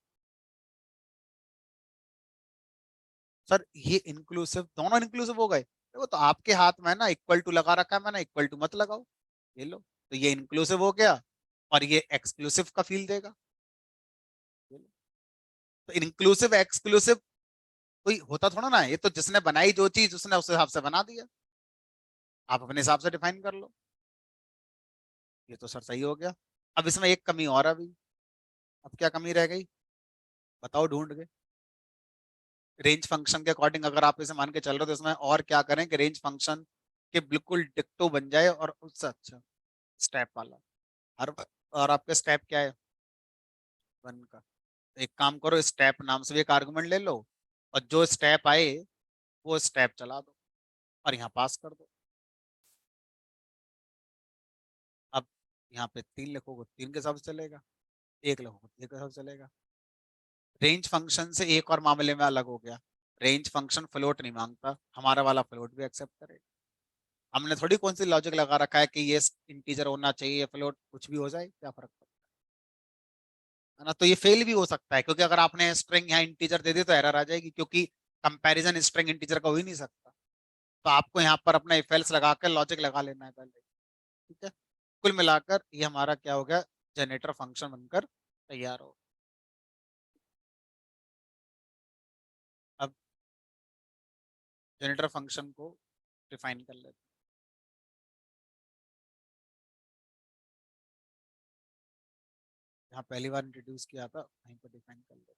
सर ये इंक्लूसिव, दोनों इंक्लूसिव हो गए। देखो तो आपके हाथ में है ना, इक्वल टू लगा रखा है मैंने, इक्वल टू मत लगाओ, ये लो। तो ये इंक्लूसिव हो गया और ये एक्सक्लूसिव का फील देगा, ये लो। तो इंक्लूसिव एक्सक्लूसिव कोई होता थोड़ा ना है, ये तो जिसने बनाई जो चीज उसने उस हिसाब से बना दिया, आप अपने हिसाब से डिफाइन कर लो। ये तो सर सही हो गया। अब इसमें एक कमी और अभी, अब क्या कमी रह गई बताओ ढूंढ के। रेंज फंक्शन के अकॉर्डिंग अगर आप इसे मान के चल रहे हो तो इसमें और क्या करें कि रेंज फंक्शन के बिल्कुल डिक्टो बन जाए और उससे अच्छा स्टेप वाला। हर और आपका स्टेप क्या है? 1 का। एक काम करो, स्टेप नाम से भी एक आर्गुमेंट ले लो और जो स्टेप आए वो स्टेप चला दो और यहाँ पास कर दो। अब यहाँ पे 3 लिखोगे 3 के हिसाब से चलेगा, 1 लिखोगे 1 के हिसाब से चलेगा। रेंज फंक्शन से एक और मामले में अलग हो गया, रेंज फंक्शन फ्लोट नहीं मांगता, हमारा वाला फ्लोट भी एक्सेप्ट करेगा। हमने थोड़ी कौन सी लॉजिक लगा रखा है कि ये इंटीजर होना चाहिए, फ्लोट कुछ भी हो जाए, क्या फर्क पड़ता है ना? तो ये फेल भी हो सकता है, क्योंकि अगर आपने स्ट्रिंग यहाँ इंटीजर दे दी तो एरर आ जाएगी, क्योंकि कंपैरिजन स्ट्रिंग इंटीजर का हो ही नहीं सकता। तो आपको यहाँ पर अपना इफ एल्स लगा कर लॉजिक लगा लेना है पहले। ठीक है, कुल मिलाकर ये हमारा क्या हो गया, जनरेटर फंक्शन बनकर तैयार हो। अब जनरेटर फंक्शन को डिफाइन कर लेते हैं। यहाँ पहली बार इंट्रोड्यूस किया था वहीं पर डिफाइन कर लो।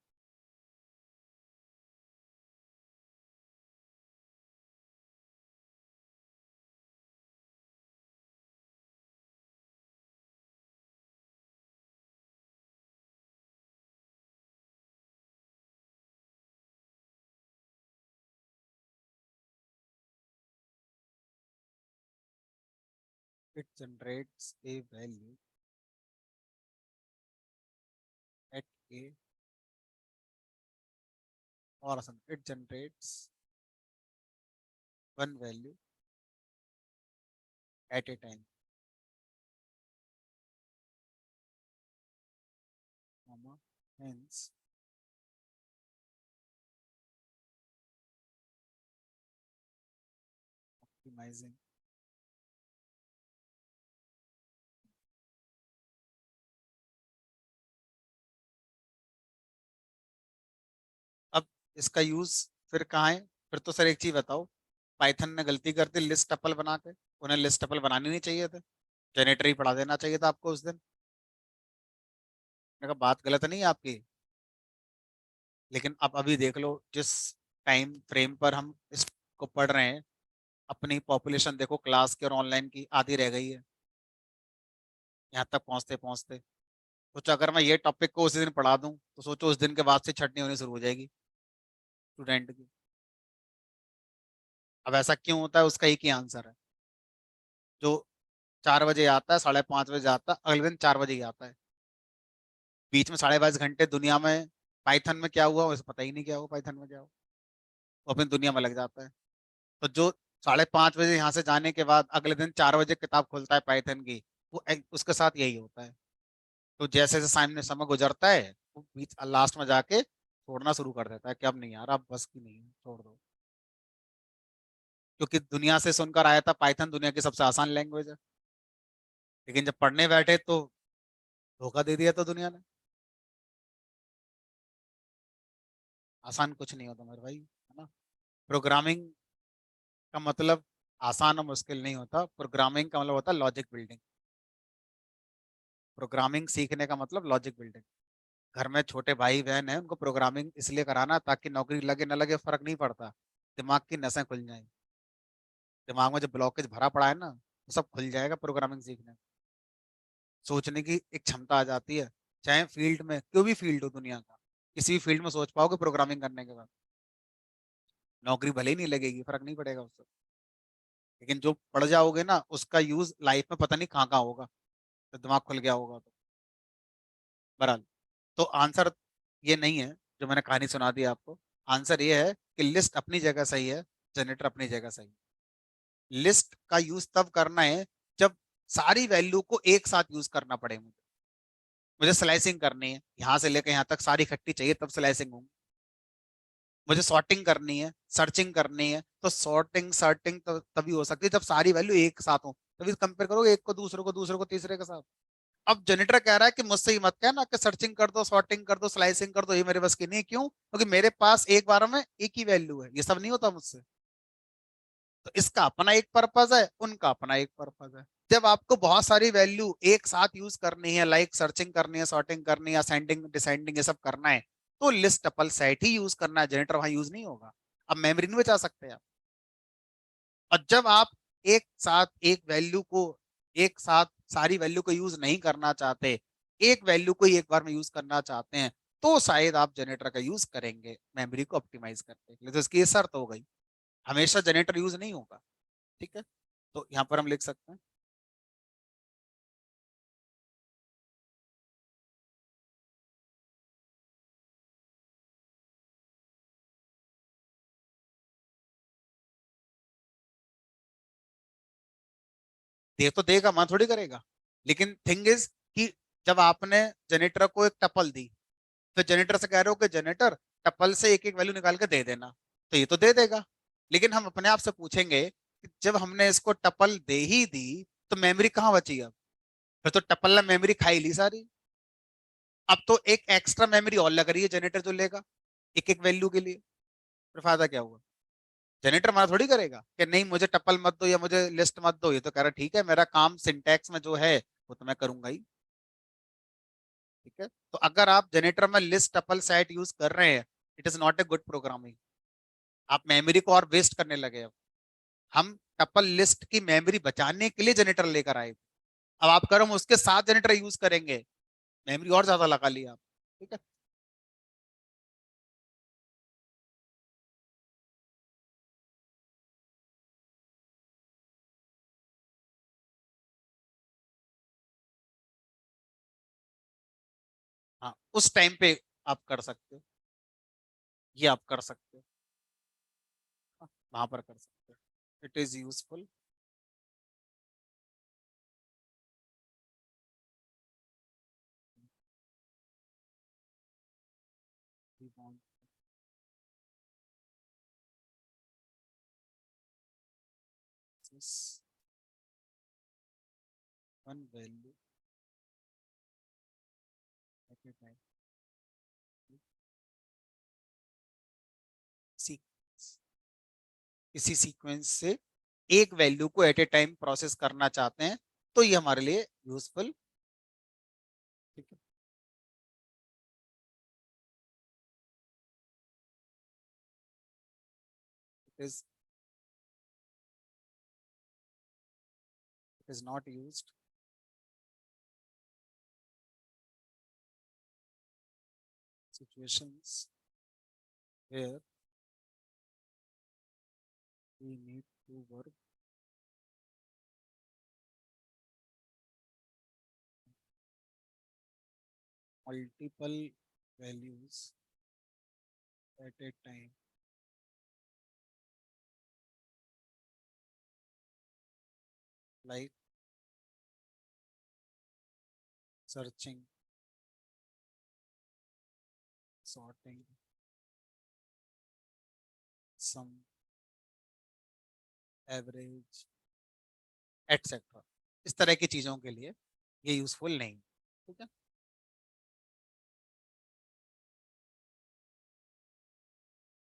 It generates a value at a or some it generates one value at a time, comma, hence optimizing। अब इसका यूज फिर कहाँ है? फिर तो सर एक चीज बताओ, पाइथन ने गलती कर दी लिस्ट टपल बना के, उन्हें लिस्ट टपल बनानी नहीं चाहिए थे, जनरेटर ही पढ़ा देना चाहिए था आपको उस दिन। मैंने कहा बात गलत नहीं है आपकी, लेकिन अब अभी देख लो जिस टाइम फ्रेम पर हम इसको पढ़ रहे हैं, अपनी पॉपुलेशन देखो क्लास की और ऑनलाइन की आधी रह गई है यहाँ तक पहुंचते पहुंचते। सोचो अगर मैं ये टॉपिक को उसी दिन पढ़ा दूं तो सोचो उस दिन के बाद से छटनी होनी शुरू हो जाएगी स्टूडेंट की। अब ऐसा क्यों होता है उसका एक ही आंसर है, जो 4 बजे आता है 5:30 बजे आता है, अगले दिन 4 बजे ही आता है। बीच में 22.5 घंटे दुनिया में पाइथन में क्या हुआ उसे पता ही नहीं क्या हुआ, पाइथन में क्या हुआ, वो अपनी दुनिया में लग जाता है। तो जो 5:30 बजे यहाँ से जाने के बाद अगले दिन 4 बजे किताब खोलता है पाइथन की, उसके साथ यही होता है। तो जैसे जैसे सामने समय गुजरता है वो बीच लास्ट में जाके छोड़ना शुरू कर देता है कि अब नहीं यार, अब बस की नहीं है, छोड़ दो। क्योंकि दुनिया से सुनकर आया था पाइथन दुनिया की सबसे आसान लैंग्वेज है, लेकिन जब पढ़ने बैठे तो धोखा दे दिया तो दुनिया ने। आसान कुछ नहीं होता मेरे भाई, है ना। प्रोग्रामिंग का मतलब आसान और मुश्किल नहीं होता, प्रोग्रामिंग का मतलब होता है लॉजिक बिल्डिंग। प्रोग्रामिंग सीखने का मतलब लॉजिक बिल्डिंग। घर में छोटे भाई बहन हैं उनको प्रोग्रामिंग इसलिए कराना ताकि नौकरी लगे न लगे फर्क नहीं पड़ता, दिमाग की नसें खुल जाएं। दिमाग में जो ब्लॉकेज भरा पड़ा है ना वो सब खुल जाएगा प्रोग्रामिंग सीखने में। सोचने की एक क्षमता आ जाती है, चाहे फील्ड में कोई भी फील्ड हो दुनिया का, किसी भी फील्ड में सोच पाओगे प्रोग्रामिंग करने के बाद। नौकरी भले ही नहीं लगेगी, फर्क नहीं पड़ेगा उससे, लेकिन जो पढ़ जाओगे ना उसका यूज लाइफ में पता नहीं कहाँ कहाँ होगा, तो दिमाग खुल गया होगा तो। बहरहाल, तो आंसर ये नहीं है जो मैंने कहानी सुना दी आपको। आंसर ये है कि लिस्ट अपनी जगह सही है, जनरेटर अपनी जगह सही है। लिस्ट का यूज तब करना है जब सारी वैल्यू को एक साथ यूज करना पड़े मुझे। मुझे स्लाइसिंग करनी है, यहाँ से लेकर यहाँ तक सारी इकट्ठी चाहिए तब स्लाइसिंग होगी। मुझे सॉर्टिंग करनी है, सर्चिंग करनी है, तो सॉर्टिंग सर्टिंग तभी हो सकती है जब सारी वैल्यू एक साथ हो, तभी कंपेयर करोगे एक को दूसरे को, दूसरे को तीसरे के साथ। अब जनरेटर कह रहा है कि मुझसे ही मत कहना कि सर्चिंग कर दो, सॉर्टिंग कर दो, स्लाइसिंग कर दो, ये मेरे बस की नहीं। क्यों? क्योंकि मेरे पास एक बार में एक ही वैल्यू है, ये सब नहीं होता मुझसे। तो इसका अपना एक पर्पज है, उनका अपना एक पर्पज है। जब आपको बहुत सारी वैल्यू एक साथ यूज करनी है, लाइक सर्चिंग करनी है, सॉर्टिंग करनी है, असेंडिंग डिसेंडिंग ये सब करना है, तो लिस्ट टपल सेट ही यूज करना है, जनरेटर वहां यूज नहीं होगा। अब मेमोरी नहीं बचा सकते आप। और जब आप एक साथ एक वैल्यू को, एक साथ सारी वैल्यू को यूज नहीं करना चाहते, एक वैल्यू को ही एक बार में यूज करना चाहते हैं, तो शायद आप जनरेटर का यूज करेंगे मेमोरी को ऑप्टिमाइज करने के लिए। तो इसकी ये शर्त हो गई, हमेशा जनरेटर यूज नहीं होगा। ठीक है, तो यहाँ पर हम लिख सकते हैं। दे तो देगा, मैं थोड़ी करेगा, लेकिन थिंग इज कि जब आपने जनरेटर को एक टपल दी, तो जनरेटर से कह रहे हो कि जनरेटर टपल से एक एक वैल्यू निकाल के दे देना, तो ये तो दे देगा। लेकिन हम अपने आप से पूछेंगे कि जब हमने इसको टपल दे ही दी तो मेमोरी कहाँ बची अब? फिर तो टपल ने मेमोरी खाई ली सारी। अब तो एक एक्स्ट्रा मेमोरी और लग रही है जनरेटर जो लेगा एक एक वैल्यू के लिए, फिर फायदा क्या हुआ? जनरेटर हमारा थोड़ी करेगा कि नहीं मुझे टपल मत दो या मुझे लिस्ट मत दो, ये तो कह रहा ठीक है मेरा काम सिंटैक्स में जो है वो तो मैं करूंगा ही। ठीक है, तो अगर आप जनरेटर में लिस्ट टपल सेट यूज कर रहे हैं, it is not a good programming. आप मेमोरी को और वेस्ट करने लगे। अब हम टपल लिस्ट की मेमोरी बचाने के लिए जनरेटर लेकर आए, अब आप करो हम उसके साथ जनरेटर यूज करेंगे, मेमोरी और ज्यादा लगा लिया आप। ठीक है, हाँ उस टाइम पे आप कर सकते हो, ये आप कर सकते हो, वहां पर कर सकते हो, it is useful. One value at a time, इसी सीक्वेंस से एक वैल्यू को एट ए टाइम प्रोसेस करना चाहते हैं, तो ये हमारे लिए यूजफुल। ठीक है, it is not used situations where we need to work multiple values at a time, like searching, sorting, sum, average, etcetera. इस तरह की चीजों के लिए ये यूजफुल नहीं। ठीक है,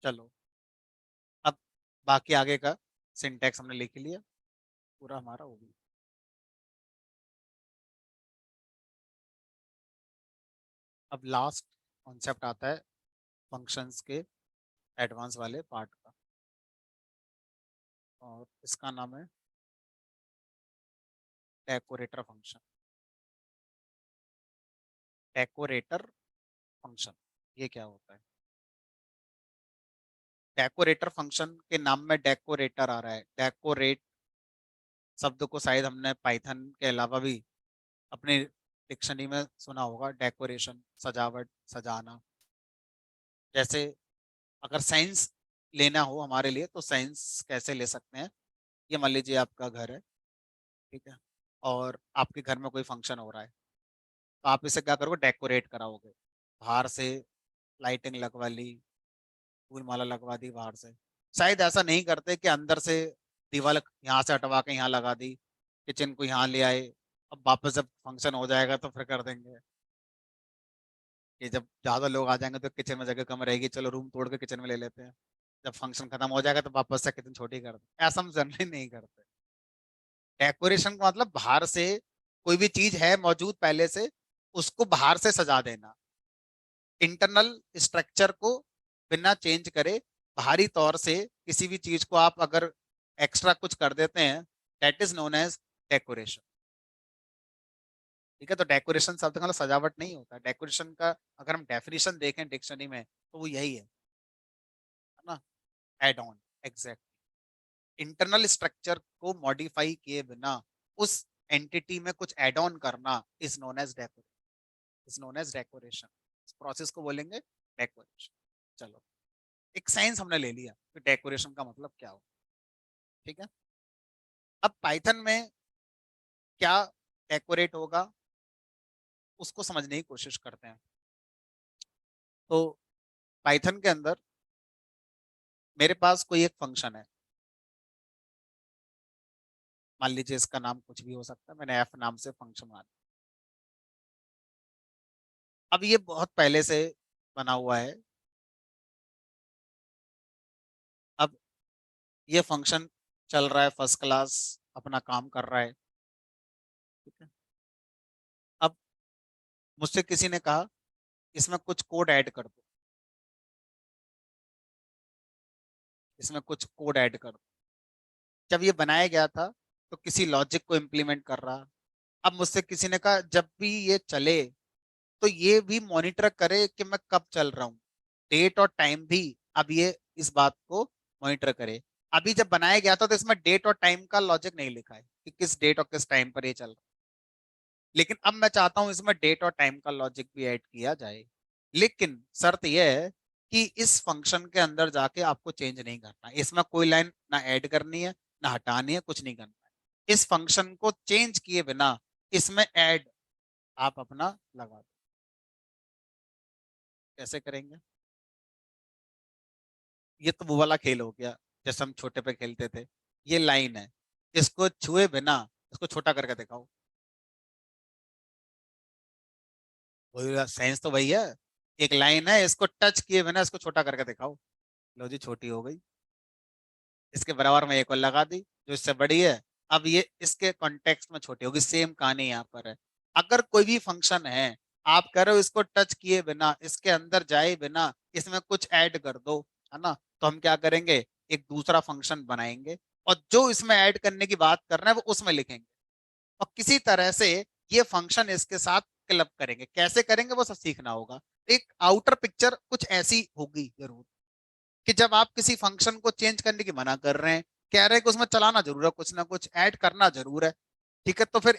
चलो अब बाकी आगे का सिंटैक्स हमने लिख लिया, पूरा हमारा हो गया। अब लास्ट कॉन्सेप्ट आता है फंक्शंस के एडवांस वाले पार्ट का, और इसका नाम है डेकोरेटर फंक्शन। डेकोरेटर फंक्शन ये क्या होता है? डेकोरेटर फंक्शन के नाम में डेकोरेटर आ रहा है, डेकोरेट शब्द को शायद हमने पाइथन के अलावा भी अपने डिक्शनरी में सुना होगा, डेकोरेशन सजावट, सजाना। जैसे अगर साइंस लेना हो हमारे लिए तो साइंस कैसे ले सकते हैं? ये मान लीजिए आपका घर है, ठीक है, और आपके घर में कोई फंक्शन हो रहा है, तो आप इसे क्या करोगे? डेकोरेट कराओगे, बाहर से लाइटिंग लगवा ली, फूल माला लगवा दी बाहर से। शायद ऐसा नहीं करते कि अंदर से दीवार यहाँ से हटवा के यहाँ लगा दी, किचन को यहाँ ले आए, अब वापस जब फंक्शन हो जाएगा तो फिर कर देंगे कि जब ज्यादा लोग आ जाएंगे तो किचन में जगह कम रहेगी, चलो रूम तोड़ के किचन में ले लेते हैं, जब फंक्शन खत्म हो जाएगा तो वापस से किचन छोटी कर दे। ऐसा हम जनरली नहीं करते। डेकोरेशन का मतलब बाहर से कोई भी चीज है मौजूद पहले से, उसको बाहर से सजा देना, इंटरनल स्ट्रक्चर को बिना चेंज करे बाहरी तौर से किसी भी चीज को आप अगर एक्स्ट्रा कुछ कर देते हैं, that is known as decoration. ठीक है, तो डेकोरेशन शब्द का मतलब सजावट नहीं होता। डेकोरेशन का अगर हम डेफिनेशन देखें डिक्शनरी में तो वो यही है ना, add on, exact, internal structure को मॉडिफाई किए बिना उस एंटिटी में कुछ एड ऑन करना is known as decoration, is known as decoration. इस प्रोसेस को बोलेंगे डेकोरेशन। चलो, एक साइंस हमने ले लिया कि डेकोरेशन का मतलब क्या हो। ठीक है, अब पाइथन में क्या डेकोरेट होगा उसको समझने की कोशिश करते हैं। तो पाइथन के अंदर मेरे पास कोई एक फंक्शन है, मान लीजिए इसका नाम कुछ भी हो सकता है, मैंने एफ नाम से फंक्शन मान। अब ये बहुत पहले से बना हुआ है। अब ये फंक्शन चल रहा है फर्स्ट क्लास, अपना काम कर रहा है। ठीक है, अब मुझसे किसी ने कहा इसमें कुछ कोड ऐड कर दो, इसमें कुछ कोड ऐड कर दो। जब ये बनाया गया था तो किसी लॉजिक को इम्प्लीमेंट कर रहा। अब मुझसे किसी ने कहा जब भी ये चले तो ये भी मॉनिटर करे कि मैं कब चल रहा हूँ, डेट और टाइम भी। अब ये इस बात को मॉनिटर करे। अभी जब बनाया गया था तो इसमें डेट और टाइम का लॉजिक नहीं लिखा है कि किस डेट और किस टाइम पर ये चल रहा है, लेकिन अब मैं चाहता हूं इसमें डेट और टाइम का लॉजिक भी ऐड किया जाए। लेकिन शर्त यह है कि इस फंक्शन के अंदर जाके आपको चेंज नहीं करना, इसमें कोई लाइन ना ऐड करनी है ना हटानी है, कुछ नहीं करना है। इस फंक्शन को चेंज किए बिना इसमें ऐड आप अपना लगा दो। कैसे करेंगे? ये तो वो वाला खेल हो गया जैसे हम छोटे पे खेलते थे। ये लाइन है, इसको छुए बिना इसको छोटा करके दिखाओ। वही साइंस तो वही है। एक लाइन है, इसको टच किए बिना इसको छोटा करके दिखाओ। लो जी, छोटी हो गई। इसके बराबर में एक और लगा दी जो इससे बड़ी है। अब ये इसके कॉन्टेक्स्ट में छोटी होगी। सेम कहानी यहाँ पर है। अगर कोई भी फंक्शन है, आप कह रहे हो इसको टच किए बिना, इसके अंदर जाए बिना इसमें कुछ ऐड कर दो, है ना, तो हम क्या करेंगे, एक दूसरा फंक्शन बनाएंगे और जो इसमें ऐड करने की बात कर रहे हैं वो उसमें लिखेंगे और किसी तरह से ये फंक्शन इसके साथ क्लब करेंगे। कैसे करेंगे वो सब सीखना होगा। एक आउटर पिक्चर कुछ ऐसी होगी जरूर कि जब आप किसी फंक्शन को चेंज करने की मना कर रहे हैं, कह रहे हैं कि उसमें चलाना जरूर है, कुछ ना कुछ ऐड करना जरूर है, ठीक है, तो फिर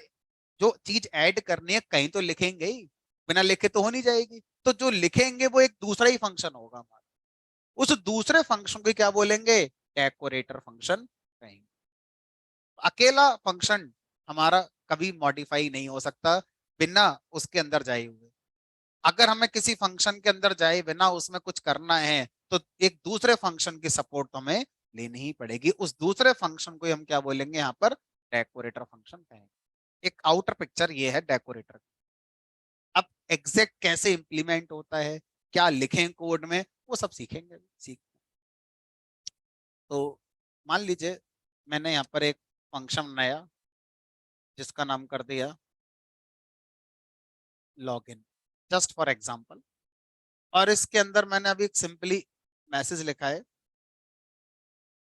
जो चीज ऐड करनी है कहीं तो लिखेंगे ही, बिना लिखे तो हो नहीं जाएगी। तो जो लिखेंगे वो एक दूसरा ही फंक्शन होगा हमारा। उस दूसरे फंक्शन को क्या बोलेंगे? डेकोरेटर फंक्शन कहेंगे। अकेला फंक्शन हमारा कभी मॉडिफाई नहीं हो सकता बिना उसके अंदर जाए हुए। अगर हमें किसी फंक्शन के अंदर जाए बिना उसमें कुछ करना है तो एक दूसरे फंक्शन की सपोर्ट तो हमें लेनी ही पड़ेगी। उस दूसरे फंक्शन को हम क्या बोलेंगे यहाँ पर? डेकोरेटर फंक्शन कहेंगे। एक आउटर पिक्चर ये है डेकोरेटर। अब एग्जैक्ट कैसे इंप्लीमेंट होता है, क्या लिखें कोड में, वो सब सीखेंगे। सीख तो मान लीजिए मैंने यहाँ पर एक फंक्शन बनाया जिसका नाम कर दिया लॉगिन, जस्ट फॉर एग्जांपल। और इसके अंदर मैंने अभी एक सिंपली मैसेज लिखा है,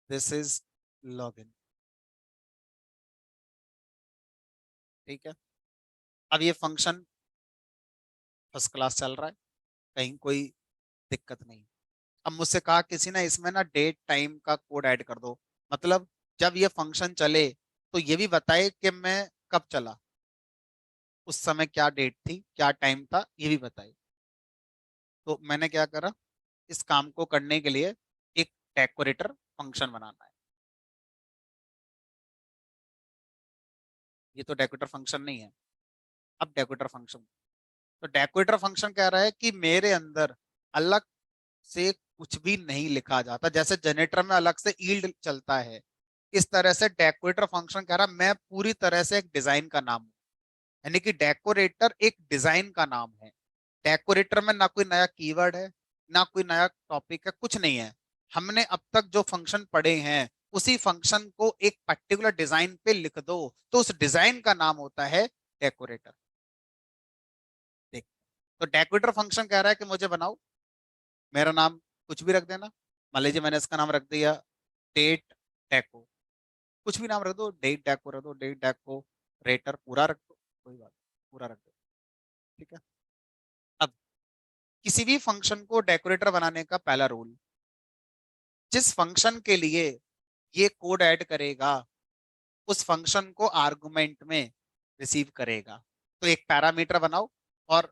दिस इज लॉगिन। ठीक है। अब ये फंक्शन फर्स्ट क्लास चल रहा है, कहीं कोई दिक्कत नहीं। अब मुझसे कहा किसी ने इसमें ना डेट टाइम का कोड ऐड कर दो, मतलब जब ये फंक्शन चले तो ये भी बताए कि मैं कब चला, उस समय क्या डेट थी क्या टाइम था ये भी बताए। तो मैंने क्या करा, इस काम को करने के लिए एक डेकोरेटर फंक्शन बनाना है। ये तो डेकोरेटर फंक्शन नहीं है। अब डेकोरेटर फंक्शन, तो डेकोरेटर फंक्शन कह रहा है कि मेरे अंदर अलग से कुछ भी नहीं लिखा जाता, जैसे जनरेटर में अलग से ईल्ड चलता है, इस तरह से डेकोरेटर फंक्शन कह रहा मैं पूरी तरह से एक डिजाइन का नाम हूं। यानी कि डेकोरेटर एक डिजाइन का नाम है। डेकोरेटर में ना कोई नया कीवर्ड है ना कोई नया टॉपिक है, कुछ नहीं है। हमने अब तक जो फंक्शन पढ़े हैं उसी फंक्शन को एक पर्टिकुलर डिजाइन पे लिख दो तो उस डिजाइन का नाम होता है डेकोरेटर। देख, तो डेकोरेटर फंक्शन कह रहा है कि मुझे बनाओ, मेरा नाम कुछ भी रख देना। मान लीजिए मैंने इसका नाम रख दिया डेट डेको, कुछ भी नाम रख दो, डेट डेको रख दो, डेट डेको रेटर पूरा रख दो, कोई बात नहीं, पूरा रख दो। ठीक है। अब किसी भी फंक्शन को डेकोरेटर बनाने का पहला रूल, जिस फंक्शन के लिए ये कोड ऐड करेगा उस फंक्शन को आर्गुमेंट में रिसीव करेगा। तो एक पैरामीटर बनाओ और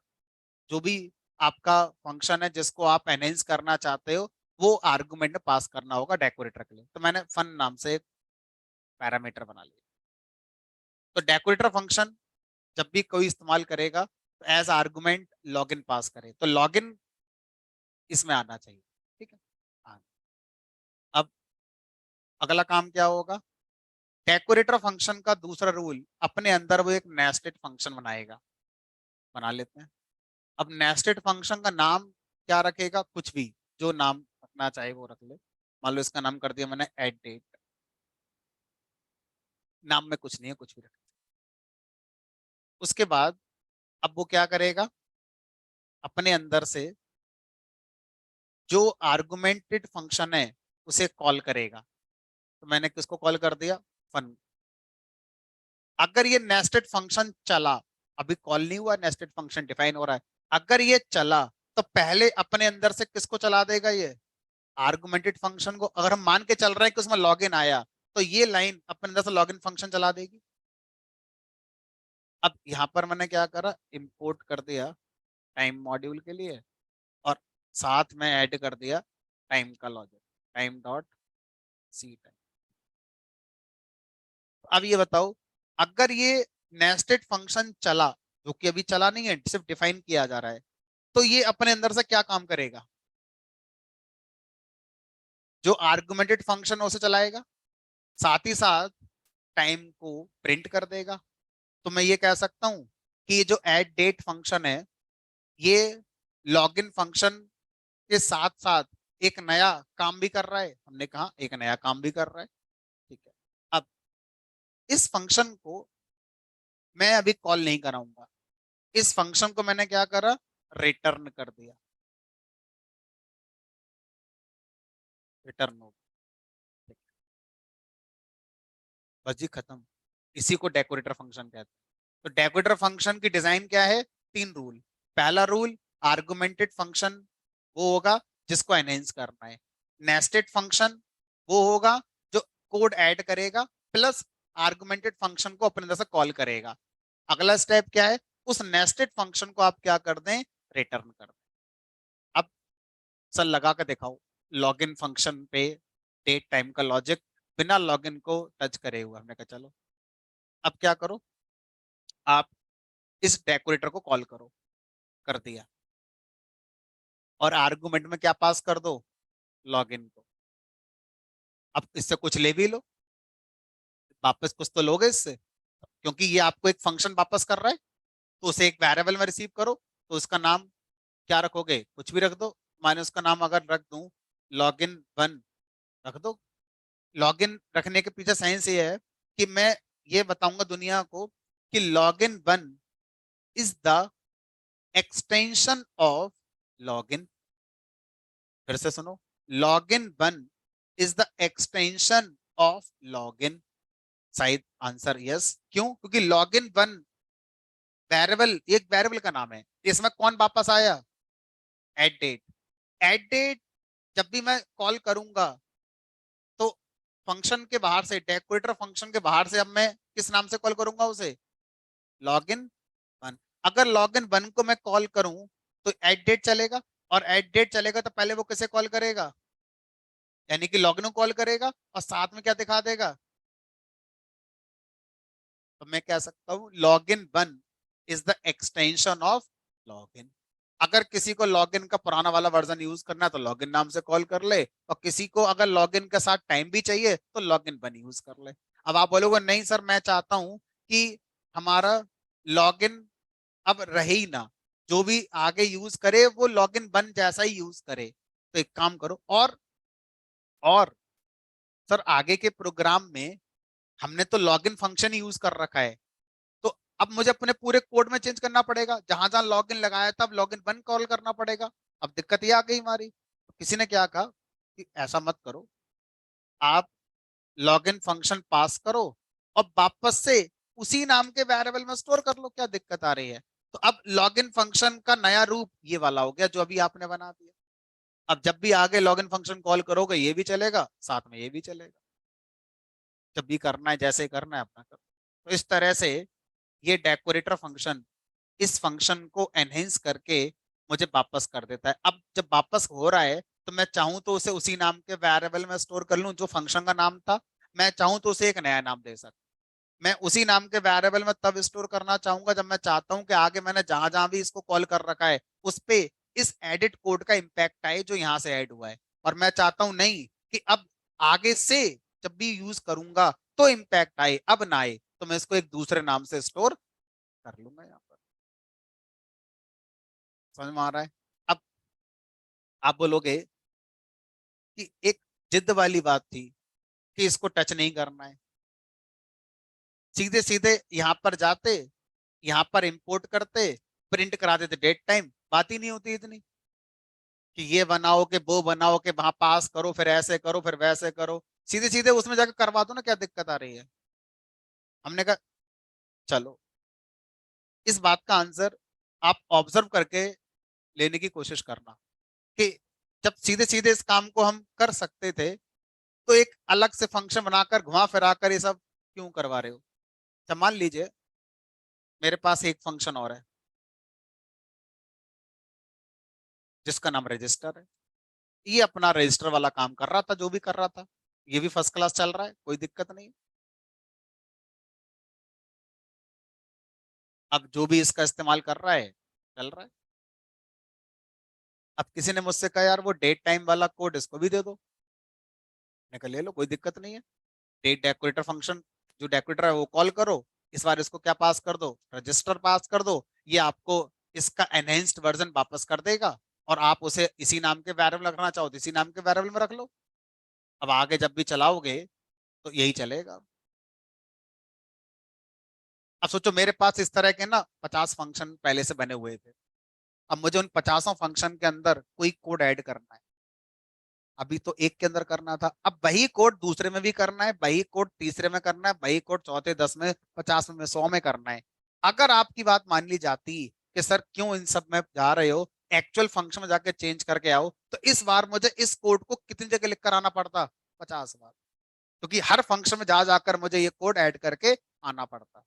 जो भी आपका फंक्शन है जिसको आप एनहेंस करना चाहते हो वो आर्गुमेंट में पास करना होगा डेकोरेटर के लिए। तो मैंने फन नाम से एक पैरामीटर बना लिया। तो डेकोरेटर फंक्शन जब भी कोई इस्तेमाल करेगा तो एज आर्गुमेंट लॉगिन पास करे, तो लॉगिन इसमें आना चाहिए। ठीक है। हाँ। अब अगला काम क्या होगा, डेकोरेटर फंक्शन का दूसरा रूल, अपने अंदर वो एक नेस्टेड फंक्शन बनाएगा। बना लेते हैं। अब नेस्टेड फंक्शन का नाम क्या रखेगा? कुछ भी, जो नाम रखना चाहे वो रख ले। मान लो इसका नाम कर दिया मैंने एट डेट, नाम में कुछ नहीं है, कुछ भी रख। उसके बाद अब वो क्या करेगा, अपने अंदर से जो आर्गुमेंटेड फंक्शन है उसे कॉल करेगा। तो मैंने किसको कॉल कर दिया, फन। अगर ये नेस्टेड फंक्शन चला, अभी कॉल नहीं हुआ, नेस्टेड फंक्शन डिफाइन हो रहा है, अगर ये चला तो पहले अपने अंदर से किसको चला देगा, ये आर्गुमेंटेड फंक्शन को। अगर हम मान के चल रहे हैं कि उसमें लॉगिन आया, तो ये लाइन अपने अंदर से लॉगिन फंक्शन चला देगी। अब यहां पर मैंने क्या करा, इंपोर्ट कर दिया टाइम मॉड्यूल के लिए, और साथ में ऐड कर दिया टाइम का logic, time dot C time. अब ये बताओ, अगर ये नेस्टेड फंक्शन चला, जो कि अभी चला नहीं है, सिर्फ डिफाइन किया जा रहा है, तो ये अपने अंदर से क्या काम करेगा, जो आर्गुमेंटेड फंक्शन उसे चलाएगा, साथ ही साथ टाइम को प्रिंट कर देगा। तो मैं ये कह सकता हूं कि ये जो एड डेट फंक्शन है, ये लॉगिन फंक्शन के साथ साथ एक नया काम भी कर रहा है। हमने कहा एक नया काम भी कर रहा है, ठीक है। अब इस फंक्शन को मैं अभी कॉल नहीं कराऊंगा, इस फंक्शन को मैंने क्या करा, रिटर्न कर दिया, रिटर्न हो, बस जी खत्म। इसी को डेकोरेटर फंक्शन कहते हैं। तो डेकोरेटर फंक्शन की डिजाइन क्या है, तीन रूल। पहला रूल, आर्गुमेंटेड फंक्शन वो होगा जिसको एनहेंस करना है। नेस्टेड फंक्शन वो होगा जो कोड ऐड करेगा, प्लस आर्गुमेंटेड फंक्शन को अपने अंदर से कॉल करेगा। अगला स्टेप क्या है, उस नेस्टेड फंक्शन को आप क्या कर दें, रिटर्न कर दें। अब सर लगा के दिखाओ, लॉगिन फंक्शन पे डेट टाइम का लॉजिक बिना लॉगिन को टच करे हुआ। हमने कहा चलो, अब क्या करो, आप इस डेकोरेटर को कॉल करो, कर दिया, और आर्गुमेंट में क्या पास कर दो, लॉगिन को। अब इससे कुछ ले भी लो, वापस कुछ तो लोगे इससे, क्योंकि ये आपको एक फंक्शन वापस कर रहा है। तो उसे एक वेरिएबल में रिसीव करो, तो उसका नाम क्या रखोगे, कुछ भी रख दो। माने उसका नाम अगर रख दूं लॉगिन वन, रख दो। लॉगिन रखने के पीछे साइंस ये है कि मैं ये बताऊंगा दुनिया को कि login one is the extension of log n. फिर से सुनो, login one is the extension of log n. शायद आंसर यस, क्यों, क्योंकि लॉगिन वन वेरिएबल, एक वेरिएबल का नाम है, इसमें कौन वापस आया, एट डेट। एट डेट जब भी मैं कॉल करूंगा, तो फंक्शन के बाहर से, डेकोरेटर फंक्शन के बाहर से अब मैं किस नाम से कॉल करूंगा उसे, लॉगिन वन। अगर लॉगिन वन को मैं कॉल करूं तो एट डेट चलेगा, और एट डेट चलेगा तो पहले वो किसे कॉल करेगा, यानी कि लॉगिन को कॉल करेगा, और साथ में क्या दिखा देगा। तो मैं कह सकता हूं login one is the extension of log n. अगर किसी को लॉगिन का पुराना वाला वर्जन यूज करना है तो लॉगिन नाम से कॉल कर ले, और किसी को अगर लॉगिन के साथ टाइम भी चाहिए तो लॉगिन वन यूज कर ले। अब आप बोलोगे नहीं सर मैं चाहता हूं कि हमारा लॉगिन अब रहे ही ना, जो भी आगे यूज करे वो लॉगिन वन जैसा ही यूज करे। तो एक काम करो, और सर आगे के प्रोग्राम में हमने तो लॉगिन फंक्शन ही यूज कर रखा है, तो अब मुझे अपने पूरे कोड में चेंज करना पड़ेगा, जहां जहां लॉगिन लगाया था अब लॉगिन वन कॉल करना पड़ेगा। अब दिक्कत ये आ गई हमारी, तो किसी ने क्या कहा कि ऐसा मत करो, आप लॉगिन फंक्शन पास करो और वापस से उसी नाम के वेरिएबल में स्टोर कर लो, क्या दिक्कत आ रही है। तो अब लॉगिन फंक्शन का नया रूप ये वाला हो गया जो अभी आपने बना दिया। अब जब भी आगे लॉगिन फंक्शन कॉल करोगे ये भी चलेगा, साथ में ये भी चलेगा, जब भी करना है जैसे करना है अपना करो। तो इस तरह से ये डेकोरेटर फंक्शन इस फंक्शन को एनहेंस करके मुझे वापस कर देता है। अब जब वापस हो रहा है तो मैं चाहूं तो उसे उसी नाम के वेरिएबल में स्टोर कर लूं जो फंक्शन का नाम था, मैं चाहूं तो उसे एक नया नाम दे सकता। मैं उसी नाम के वेरिएबल में तब स्टोर करना चाहूंगा जब मैं चाहता हूं कि आगे मैंने जहां जहां भी इसको कॉल कर रखा है उस पे इस एडिट कोड का इंपैक्ट आए जो यहां से ऐड हुआ है। और मैं चाहता हूं नहीं कि अब आगे से जब भी यूज करूंगा तो इंपैक्ट आए, अब ना आए, तो मैं इसको एक दूसरे नाम से स्टोर कर लूंगा यहाँ पर। समझ में आ रहा है। अब आप बोलोगे कि एक जिद वाली बात थी कि इसको टच नहीं करना है, सीधे सीधे यहां पर जाते, यहां पर इंपोर्ट करते, प्रिंट करा देते डेट टाइम, बात ही नहीं होती इतनी कि ये बनाओ कि वो बनाओ कि वहां पास करो फिर ऐसे करो फिर वैसे करो, सीधे सीधे उसमें जाकर करवा दो ना, क्या दिक्कत आ रही है। हमने कहा चलो इस बात का आंसर आप ऑब्जर्व करके लेने की कोशिश करना कि जब सीधे सीधे इस काम को हम कर सकते थे तो एक अलग से फंक्शन बनाकर घुमा फिरा कर ये सब क्यों करवा रहे हो। अच्छा मान लीजिए मेरे पास एक फंक्शन और है जिसका नाम रजिस्टर है, ये अपना रजिस्टर वाला काम कर रहा था जो भी कर रहा था, ये भी फर्स्ट क्लास चल रहा है, कोई दिक्कत नहीं। अब जो भी इसका इस्तेमाल कर रहा है चल रहा है। अब किसी ने मुझसे कहा यार वो डेट टाइम वाला कोड इसको भी दे दो, मैंने कहा ले लो कोई दिक्कत नहीं है। डेट डेकोरेटर फंक्शन जो डेकोरेटर है वो कॉल करो, इस बार इसको क्या पास कर दो, रजिस्टर पास कर दो, ये आपको इसका एनहेंस्ड वर्जन वापस कर देगा और आप उसे इसी नाम के वेरिएबल रखना चाहो तो इसी नाम के वेरिएबल में रख लो। अब आगे जब भी चलाओगे तो यही चलेगा। अब सोचो मेरे पास इस तरह के ना 50 फंक्शन पहले से बने हुए थे, अब मुझे उन 50 फंक्शन के अंदर कोई कोड ऐड करना है। अभी तो एक के अंदर करना था, अब वही कोड दूसरे में भी करना है, वही कोड तीसरे में करना है, वही कोड चौथे 10 में 50 में 100 में करना है। अगर आपकी बात मान ली जाती कि सर क्यों इन सब में जा रहे हो, एक्चुअल फंक्शन में जाके चेंज करके आओ, तो इस बार मुझे इस कोड को कितनी जगह लिख कर आना पड़ता, 50 बार, क्योंकि हर फंक्शन में जा जाकर मुझे ये कोड ऐड करके आना पड़ता।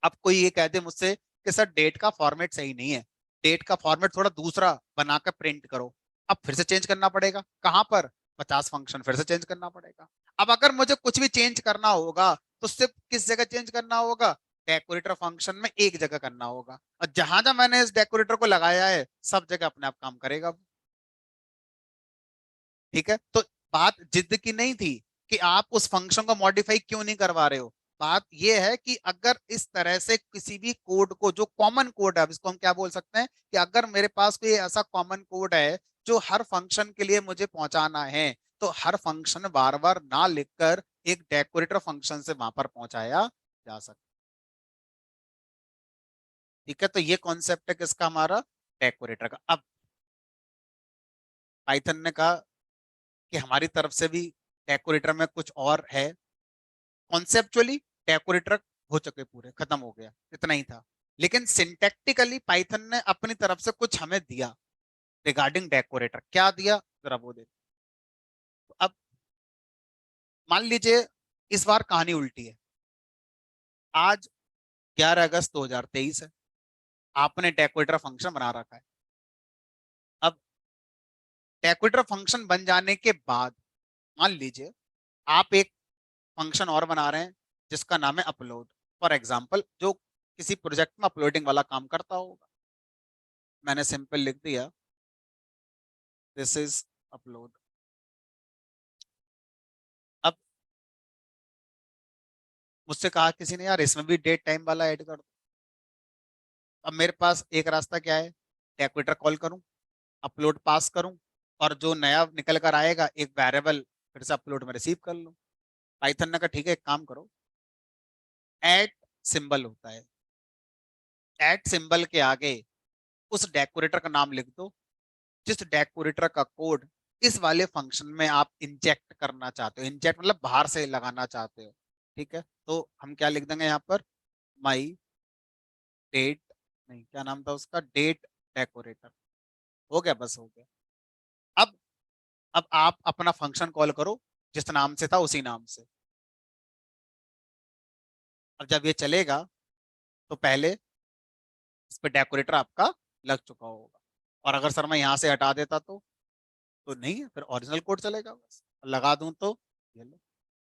अब कोई ये कह दे मुझसे कि सर डेट का फॉर्मेट सही नहीं है, डेट का फॉर्मेट थोड़ा दूसरा बनाकर प्रिंट करो, अब फिर से चेंज करना पड़ेगा कहां पर, 50 फंक्शन फिर से चेंज करना पड़ेगा। अब अगर मुझे कुछ भी चेंज करना होगा तो सिर्फ किस जगह चेंज करना होगा, डेकोरेटर फंक्शन में एक जगह करना होगा, और जहां जहां मैंने इस डेकोरेटर को लगाया है सब जगह अपने आप काम करेगा। ठीक है, तो बात जिद की नहीं थी कि आप उस फंक्शन को मॉडिफाई क्यों नहीं करवा रहे हो, बात यह है कि अगर इस तरह से किसी भी कोड को जो कॉमन कोड है, अब इसको हम क्या बोल सकते हैं कि अगर मेरे पास कोई ऐसा कॉमन कोड है जो हर फंक्शन के लिए मुझे पहुंचाना है, तो हर फंक्शन बार बार ना लिखकर एक डेकोरेटर फंक्शन से वहां पर पहुंचाया जा सकता। ठीक है, तो ये कॉन्सेप्ट है किसका, हमारा डेकोरेटर का। अब पाइथन ने कहा कि हमारी तरफ से भी डेकोरेटर में कुछ और है, कॉन्सेप्चुअली डेकोरेटर हो चुके पूरे, खत्म हो गया, इतना ही था। लेकिन सिंटैक्टिकली पाइथन ने अपनी तरफ से कुछ हमें दिया रिगार्डिंग डेकोरेटर, क्या दिया जरा वो देखो। तो अब मान लीजिए इस बार कहानी उल्टी है, आज 11 अगस्त 2023 है, आपने डेकोरेटर फंक्शन बना रखा है। अब डेकोरेटर फंक्शन बन जाने के बाद मान लीजिए आप एक फंक्शन और बना रहे हैं जिसका नाम है अपलोड, फॉर एग्जाम्पल जो किसी प्रोजेक्ट में अपलोडिंग वाला काम करता होगा। मैंने सिंपल लिख दिया दिस इज अपलोड। अब मुझसे कहा किसी ने यार इसमें भी डेट टाइम वाला ऐड कर दो। अब मेरे पास एक रास्ता क्या है, डेकोरेटर कॉल करूं, अपलोड पास करूं, और जो नया निकल कर आएगा एक वेरिएबल फिर से अपलोड में रिसीव कर लूं। पाइथन ने कहा ठीक है एक काम करो, ऐट सिंबल होता है, ऐट सिंबल के आगे उस डेकोरेटर का नाम लिख दो जिस डेकोरेटर का कोड इस वाले फंक्शन में आप इंजेक्ट करना चाहते हो, इंजेक्ट मतलब बाहर से लगाना चाहते हो। ठीक है, तो हम क्या लिख देंगे यहाँ पर, माई डेट, नहीं क्या नाम था उसका, डेट डेकोरेटर, हो गया, बस हो गया। अब आप अपना फंक्शन कॉल करो जिस नाम से था उसी नाम से। अब जब ये चलेगा तो पहले इस पे डेकोरेटर आपका लग चुका होगा, और अगर सर मैं यहाँ से हटा देता तो नहीं है, फिर ओरिजिनल कोड चलेगा, बस लगा दूं तो ये लो,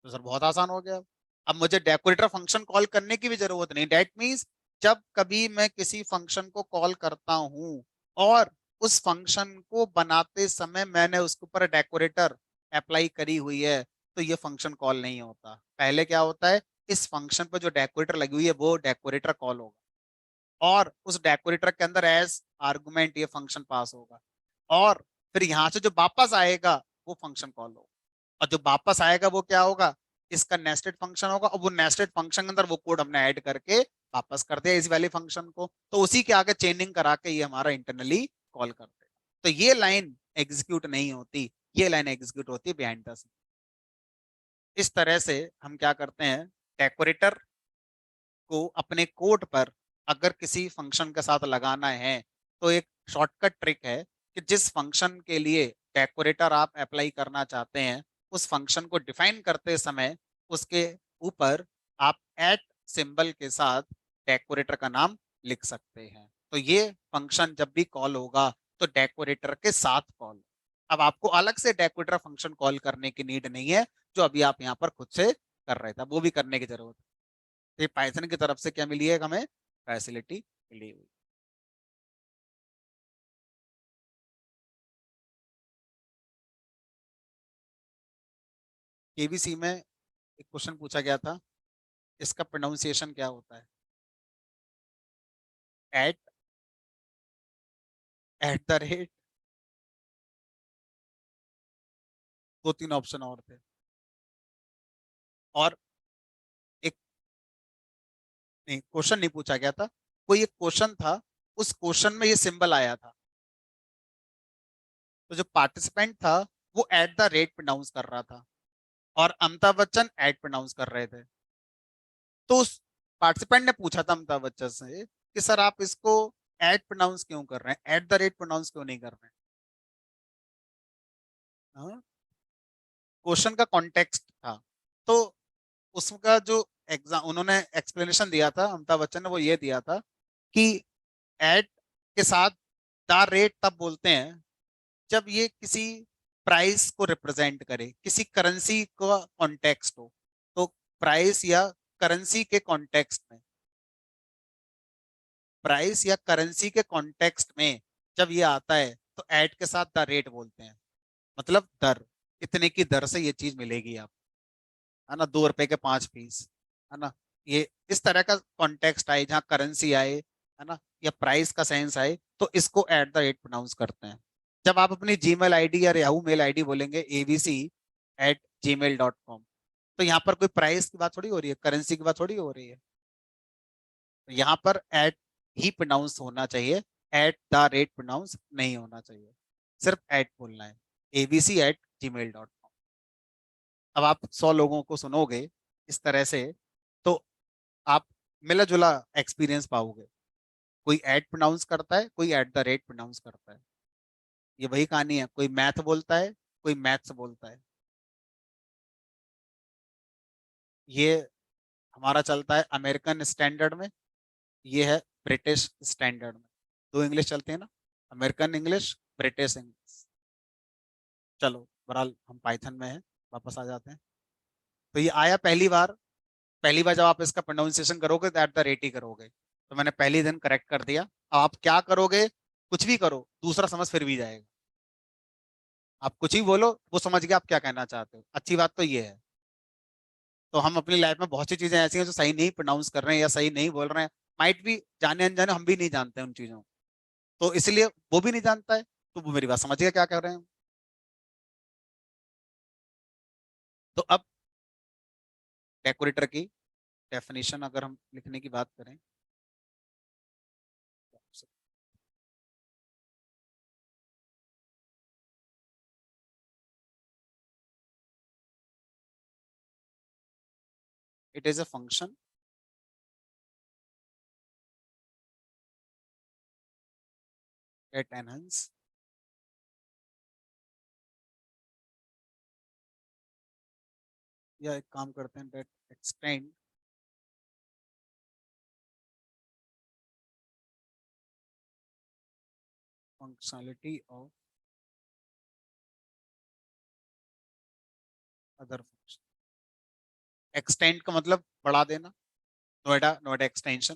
तो सर बहुत आसान हो गया। अब मुझे डेकोरेटर फंक्शन कॉल करने की भी जरूरत नहीं, डेट मीन्स जब कभी मैं किसी फंक्शन को कॉल करता हूं और उस फंक्शन को बनाते समय मैंने उसके ऊपर डेकोरेटर अप्लाई करी हुई है तो ये फंक्शन कॉल नहीं होता। पहले क्या होता है, इस फंक्शन पर जो डेकोरेटर लगी हुई है वो डेकोरेटर कॉल होगा, और उस डेकोरेटर के अंदर एज आर्गुमेंट ये फंक्शन पास होगा, और फिर यहां से जो वापस आएगा वो फंक्शन कॉल होगा, और जो वापस आएगा वो क्या होगा, इसका नेस्टेड फंक्शन होगा, और वो नेस्टेड फंक्शन के अंदर वो कोड हमने ऐड करके वापस कर दिया इस वाले फंक्शन को, तो उसी के आगे चेनिंग करा के ये हमारा इंटरनली कॉल करते हैं। तो ये लाइन एग्जीक्यूट नहीं होती, ये लाइन एग्जीक्यूट होती है बिहाइंड द सीन। इस तरह से हम क्या करते हैं, डेकोरेटर को अपने कोड पर अगर किसी फंक्शन के साथ लगाना है तो एक शॉर्टकट ट्रिक है कि जिस फंक्शन के लिए डेकोरेटर आप अप्लाई करना चाहते हैं उस फंक्शन को डिफाइन करते समय उसके ऊपर आप एट सिंबल के साथ डेकोरेटर का नाम लिख सकते हैं। तो ये फंक्शन जब भी कॉल होगा तो डेकोरेटर के साथ कॉल। अब आपको अलग से डेकोरेटर फंक्शन कॉल करने की नीड नहीं है, जो अभी आप यहाँ पर खुद से कर रहे थे वो भी करने की जरूरत है। ये पाइथन की तरफ से क्या मिली है हमें, फैसिलिटी मिली हुई। केबीसी में एक क्वेश्चन पूछा गया था, इसका प्रोनाउंसिएशन क्या होता है? एट, एट द रेट, दो तीन ऑप्शन और थे। और एक, नहीं क्वेश्चन नहीं पूछा गया था, कोई एक क्वेश्चन था, उस क्वेश्चन में ये सिंबल आया था, तो जो पार्टिसिपेंट था वो एट द रेट प्रोनाउंस कर रहा था और अमिताभ बच्चन एट प्रोनाउंस कर रहे थे। तो उस पार्टिसिपेंट ने पूछा था अमिताभ बच्चन से कि सर आप इसको एट प्रोनाउंस क्यों कर रहे हैं, एट द रेट प्रोनाउंस क्यों नहीं कर रहे हैं? हाँ, क्वेश्चन का कॉन्टेक्स्ट था। तो उसका जो एग्जाम उन्होंने एक्सप्लेनेशन दिया था अमिताभ बच्चन ने, वो ये दिया था कि एट के साथ द रेट तब बोलते हैं जब ये किसी प्राइस को रिप्रेजेंट करे, किसी करेंसी का कॉन्टेक्स्ट हो। तो प्राइस या करेंसी के कॉन्टेक्स्ट में, प्राइस या करेंसी के कॉन्टेक्स्ट में जब ये आता है तो एट के साथ द रेट बोलते हैं, मतलब दर, इतने की दर से ये चीज मिलेगी आपको, है ना, 2 रुपए के 5 पीस, है ना। ये इस तरह का कॉन्टेक्स्ट आए जहाँ करेंसी आए, है ना, या प्राइस का सेंस आए, तो इसको एट द रेट प्रोनाउंस करते हैं। जब आप अपनी जीमेल आईडी या याहू मेल आईडी बोलेंगे abc@gmail.com, तो यहाँ पर कोई प्राइस की बात थोड़ी हो रही है, करेंसी की बात थोड़ी हो रही है। तो यहाँ पर एट ही प्रोनाउंस होना चाहिए, एट द रेट प्रोनाउंस नहीं होना चाहिए, सिर्फ एट बोलना है, abc@gmail.com। अब आप 100 लोगों को सुनोगे इस तरह से, तो आप मिला जुला एक्सपीरियंस पाओगे। कोई एट प्रोनाउंस करता है, कोई एट द रेट प्रोनाउंस करता है। ये वही कहानी है, कोई मैथ बोलता है, कोई मैथ्स बोलता है। ये हमारा चलता है अमेरिकन स्टैंडर्ड में, ये है ब्रिटिश स्टैंडर्ड में। दो इंग्लिश चलते हैं ना, अमेरिकन इंग्लिश, ब्रिटिश इंग्लिश। चलो बहरहाल हम पाइथन में हैं, वापस आ जाते हैं। तो ये आया पहली बार, पहली बार जब आप इसका प्रोनाउंसिएशन करोगे तो एट द रेट ही करोगे, तो मैंने पहले दिन करेक्ट कर दिया। अब आप क्या करोगे, कुछ भी करो दूसरा समझ फिर भी जाएगा। आप कुछ ही बोलो वो समझ गया आप क्या कहना चाहते हो, अच्छी बात तो ये है। तो हम अपनी लाइफ में बहुत सी चीजें ऐसी हैं जो सही नहीं प्रोनाउंस कर रहे हैं या सही नहीं बोल रहे हैं, माइट भी जाने अनजाने हम भी नहीं जानते हैं उन चीजों को। तो इसलिए वो भी नहीं जानता है, तो वो मेरी बात समझ गया क्या कर रहे हैं। तो अब डेकोरेटर की डेफिनेशन अगर हम लिखने की बात करें, it is a function at enhance या एक काम करते हैं that extend functionality of other function. Extend का मतलब बढ़ा देना, नोएडा, नोएडा एक्सटेंशन,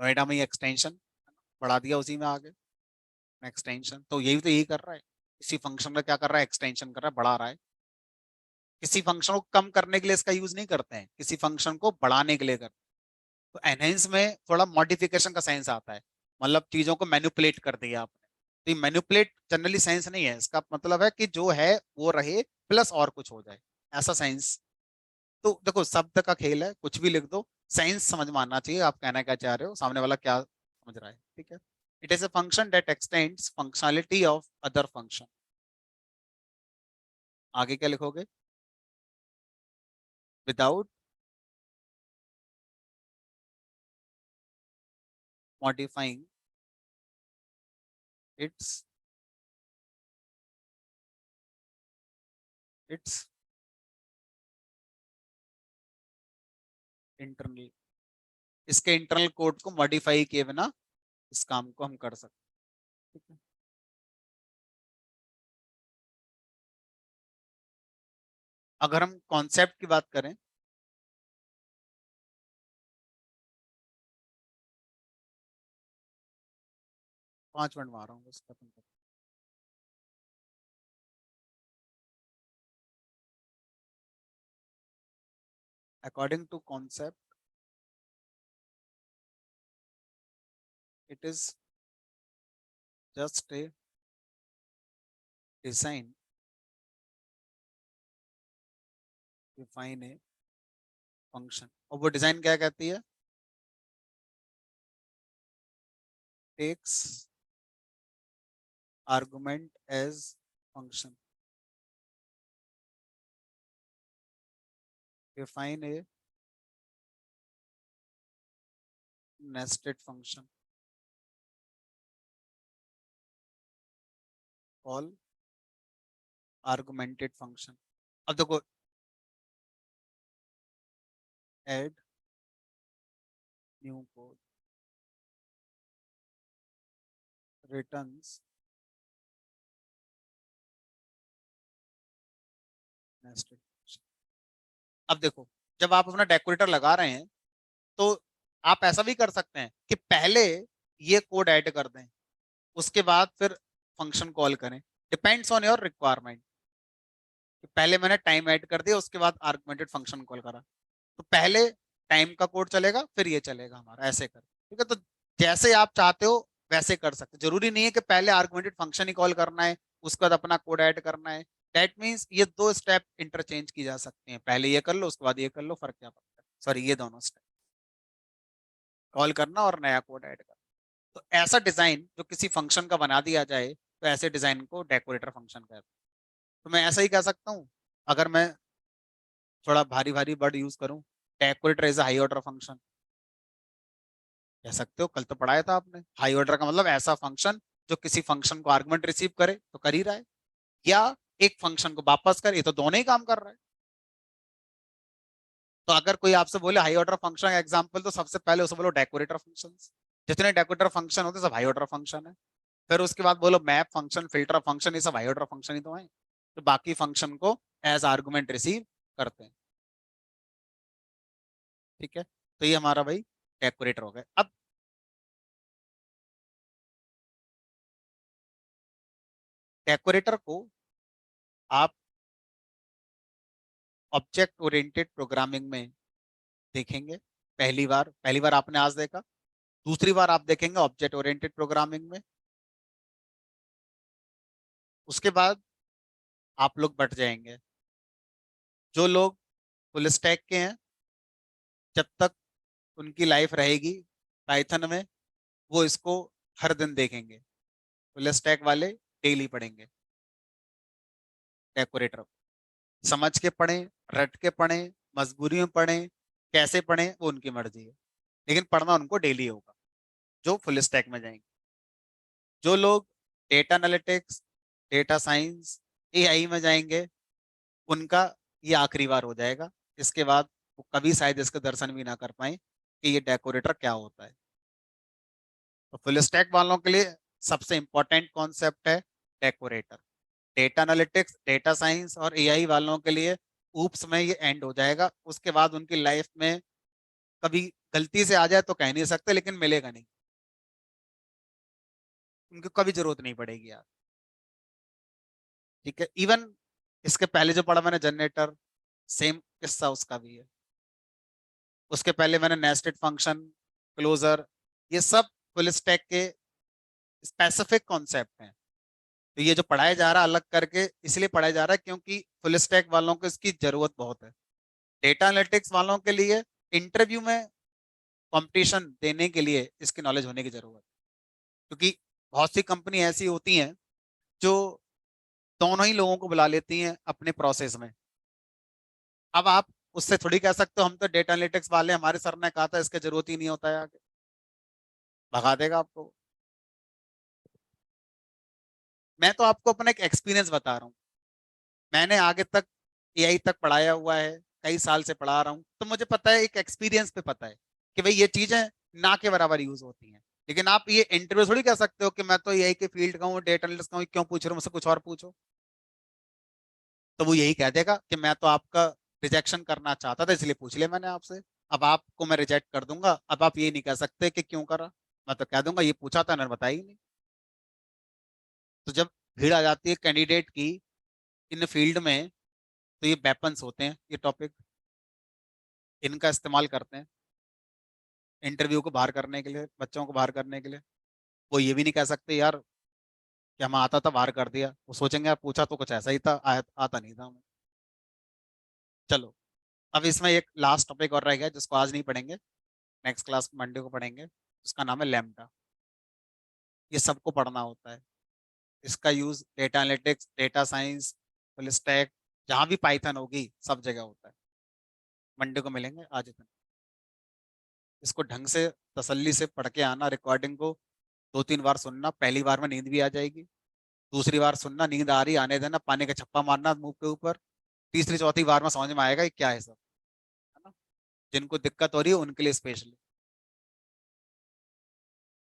नोएडा में ही एक्सटेंशन बढ़ा दिया, उसी में आ गए एक्सटेंशन। तो यही कर रहा है, इसी फंक्शन का क्या कर रहा है, एक्सटेंशन कर रहा है, बढ़ा रहा है। किसी फंक्शन को कम करने के लिए इसका यूज नहीं करते हैं, किसी फंक्शन को बढ़ाने के लिए करते हैं। तो एनहेंस में थोड़ा मॉडिफिकेशन का सेंस आता है, मतलब चीजों को मैनिपुलेट कर दिया आपने। तो ये मैनिपुलेट जनरली सेंस नहीं है इसका, मतलब है कि जो है वो रहे प्लस और कुछ हो जाए, ऐसा सेंस। तो देखो शब्द का खेल है, कुछ भी लिख दो, साइंस समझ में आना चाहिए आप कहना क्या चाह रहे हो, सामने वाला क्या समझ रहा है, ठीक है। It is a function that x tends functionality of other function. आगे क्या लिखोगे? Without modifying it's it's internal. इसके इंटरनल कोड को मॉडिफाई किए बिना इस काम को हम कर सकते हैं, ठीक है। अगर हम कॉन्सेप्ट की बात करें, 5 मिनट में आ रहा हूँ बस, खत्म कर। According to concept it is just a design define a function. और वो डिजाइन क्या कहती है? Takes argument as function, define a nested function, call argumented function. अब देखो, add new code returns nested function. अब देखो, जब आप अपना डेकोरेटर लगा रहे हैं तो आप ऐसा भी कर सकते हैं कि पहले ये कोड ऐड कर दें, उसके बाद फिर फंक्शन कॉल करें। Depends on your requirement. पहले मैंने टाइम ऐड कर दिया, उसके बाद आर्गुमेंटेड फंक्शन कॉल करा, तो पहले टाइम का कोड चलेगा फिर ये चलेगा हमारा, ऐसे कर, ठीक है। तो जैसे आप चाहते हो वैसे कर सकते, जरूरी नहीं है कि पहले आर्गुमेंटेड फंक्शन ही कॉल करना है उसके बाद अपना कोड ऐड करना है। दैट मीन्स ये दो स्टेप इंटरचेंज की जा सकते हैं, पहले ये कर लो उसके बाद ये कर लो, फर्क क्या पड़ता है, सॉरी ये दोनों स्टेप, कॉल करना और नया कोड ऐड करना। तो ऐसा डिजाइन जो किसी फंक्शन का बना दिया जाए, तो ऐसे डिजाइन को डेकोरेटर फंक्शन कहते हैं। तो मैं ऐसा ही कह सकता हूँ, अगर मैं थोड़ा भारी भारी वर्ड यूज करूं, decorator is high order function, कह सकते हो, कल तो पढ़ाया था आपने। हाई ऑर्डर का मतलब ऐसा फंक्शन जो किसी फंक्शन को आर्गुमेंट रिसीव करे तो कर ही रहा है, या एक फंक्शन को वापस करे, ये तो दोनों ही काम कर रहा है। तो अगर कोई आपसे बोले हाई ऑर्डर फंक्शन का एग्जांपल, तो सबसे पहले उसे बोलो डेकोरेटर फंक्शन। जितने डेकोरेटर फंक्शन होते हैं सब हाई ऑर्डर फंक्शन है। फिर उसके बाद बोलो मैप फंक्शन, फिल्टर फंक्शन, ये सब हाई ऑर्डर फंक्शन ही तो है, तो बाकी फंक्शन को एज आर्गुमेंट रिसीव करते हैं, ठीक है। तो ये हमारा भाई डेकोरेटर हो गया। अब डेकोरेटर को आप ऑब्जेक्ट ओरिएंटेड प्रोग्रामिंग में देखेंगे। पहली बार आपने आज देखा, दूसरी बार आप देखेंगे ऑब्जेक्ट ओरिएंटेड प्रोग्रामिंग में, उसके बाद आप लोग बट जाएंगे। जो लोग फुल स्टैक के हैं, जब तक उनकी लाइफ रहेगी पाइथन में, वो इसको हर दिन देखेंगे। फुल स्टैक वाले डेली पढ़ेंगे डेकोरेटर को, समझ के पढ़ें, रट के पढ़ें, मजबूरी में पढ़ें, कैसे पढ़ें वो उनकी मर्जी है, लेकिन पढ़ना उनको डेली होगा जो फुल स्टैक में जाएंगे। जो लोग data analytics, data science, AI में जाएंगे, उनका ये आखिरी बार हो जाएगा। इसके बाद वो कभी शायद इसके दर्शन भी ना कर पाए कि ये डेकोरेटर क्या होता है। तो फुल स्टैक वालों के लिए सबसे इंपॉर्टेंट कॉन्सेप्ट है decorator. Data analytics, data science और एआई वालों के लिए ऊप्स में ये एंड हो जाएगा, उसके बाद उनकी लाइफ में कभी गलती से आ जाए तो कह नहीं सकते, लेकिन मिलेगा नहीं, उनको कभी जरूरत नहीं पड़ेगी यार, ठीक है। इवन इसके पहले जो पढ़ा मैंने जनरेटर, सेम किस्सा उसका भी है। उसके पहले मैंने नेस्टेड फंक्शन, क्लोजर, ये सब फुल स्टैक के स्पेसिफिक कॉन्सेप्ट हैं। तो ये जो पढ़ाया जा रहा है अलग करके इसलिए पढ़ाया जा रहा है क्योंकि फुल स्टैक वालों को इसकी जरूरत बहुत है। डेटा एनालिटिक्स वालों के लिए इंटरव्यू में कंपटीशन देने के लिए इसकी नॉलेज होने की जरूरत है, क्योंकि बहुत सी कंपनी ऐसी होती हैं जो दोनों ही लोगों को बुला लेती हैं अपने प्रोसेस में। अब आप उससे थोड़ी कह सकते हो हम तो डेटा एनालिटिक्स वाले, हमारे सर ने कहा था इसकी जरूरत ही नहीं होता है, आगे भगा देगा आपको। मैं तो आपको अपना एक एक्सपीरियंस बता रहा हूँ। मैंने आगे तक एआई तक पढ़ाया हुआ है, कई साल से पढ़ा रहा हूँ, तो मुझे पता है, एक एक्सपीरियंस पे पता है कि भाई ये चीजें ना के बराबर यूज होती हैं। लेकिन आप ये इंटरव्यू थोड़ी कह सकते हो कि मैं तो एआई के फील्ड का हूँ, डेटा एनालिस्ट का हूँ, क्यों पूछ रहे हो मुझसे, कुछ और पूछो। तो वो यही कह देगा कि मैं तो आपका रिजेक्शन करना चाहता था इसलिए पूछ लिया मैंने आपसे, अब आपको मैं रिजेक्ट कर दूंगा। अब आप ये नहीं कह सकते कि क्यों करा, मैं तो कह दूंगा ये पूछा था ना, बताया ही नहीं। तो जब भीड़ आ जाती है कैंडिडेट की इन फील्ड में, तो ये वेपन्स होते हैं, ये टॉपिक इनका इस्तेमाल करते हैं इंटरव्यू को बाहर करने के लिए, बच्चों को बाहर करने के लिए। वो ये भी नहीं कह सकते यार कि हमें आता था बाहर कर दिया, वो सोचेंगे यार पूछा तो कुछ ऐसा ही था, आता नहीं था हमें। चलो, अब इसमें एक लास्ट टॉपिक और रह गया जिसको आज नहीं पढ़ेंगे, नेक्स्ट क्लास मंडे को पढ़ेंगे। उसका नाम है लैम्डा। ये सबको पढ़ना होता है। इसका use data analytics, data science, full stack, जहां भी पाइथन होगी सब जगह होता है। मंडे को मिलेंगे, आज इतना। इसको ढंग से तसल्ली से पढ़ के आना, रिकॉर्डिंग को 2-3 बार सुनना, पहली बार में नींद भी आ जाएगी, दूसरी बार सुनना, नींद आ रही आने देना, पानी का छप्पा मारना मुंह के ऊपर, तीसरी चौथी बार में समझ में आएगा ये क्या है सब, है ना। जिनको दिक्कत हो रही है उनके लिए स्पेशली।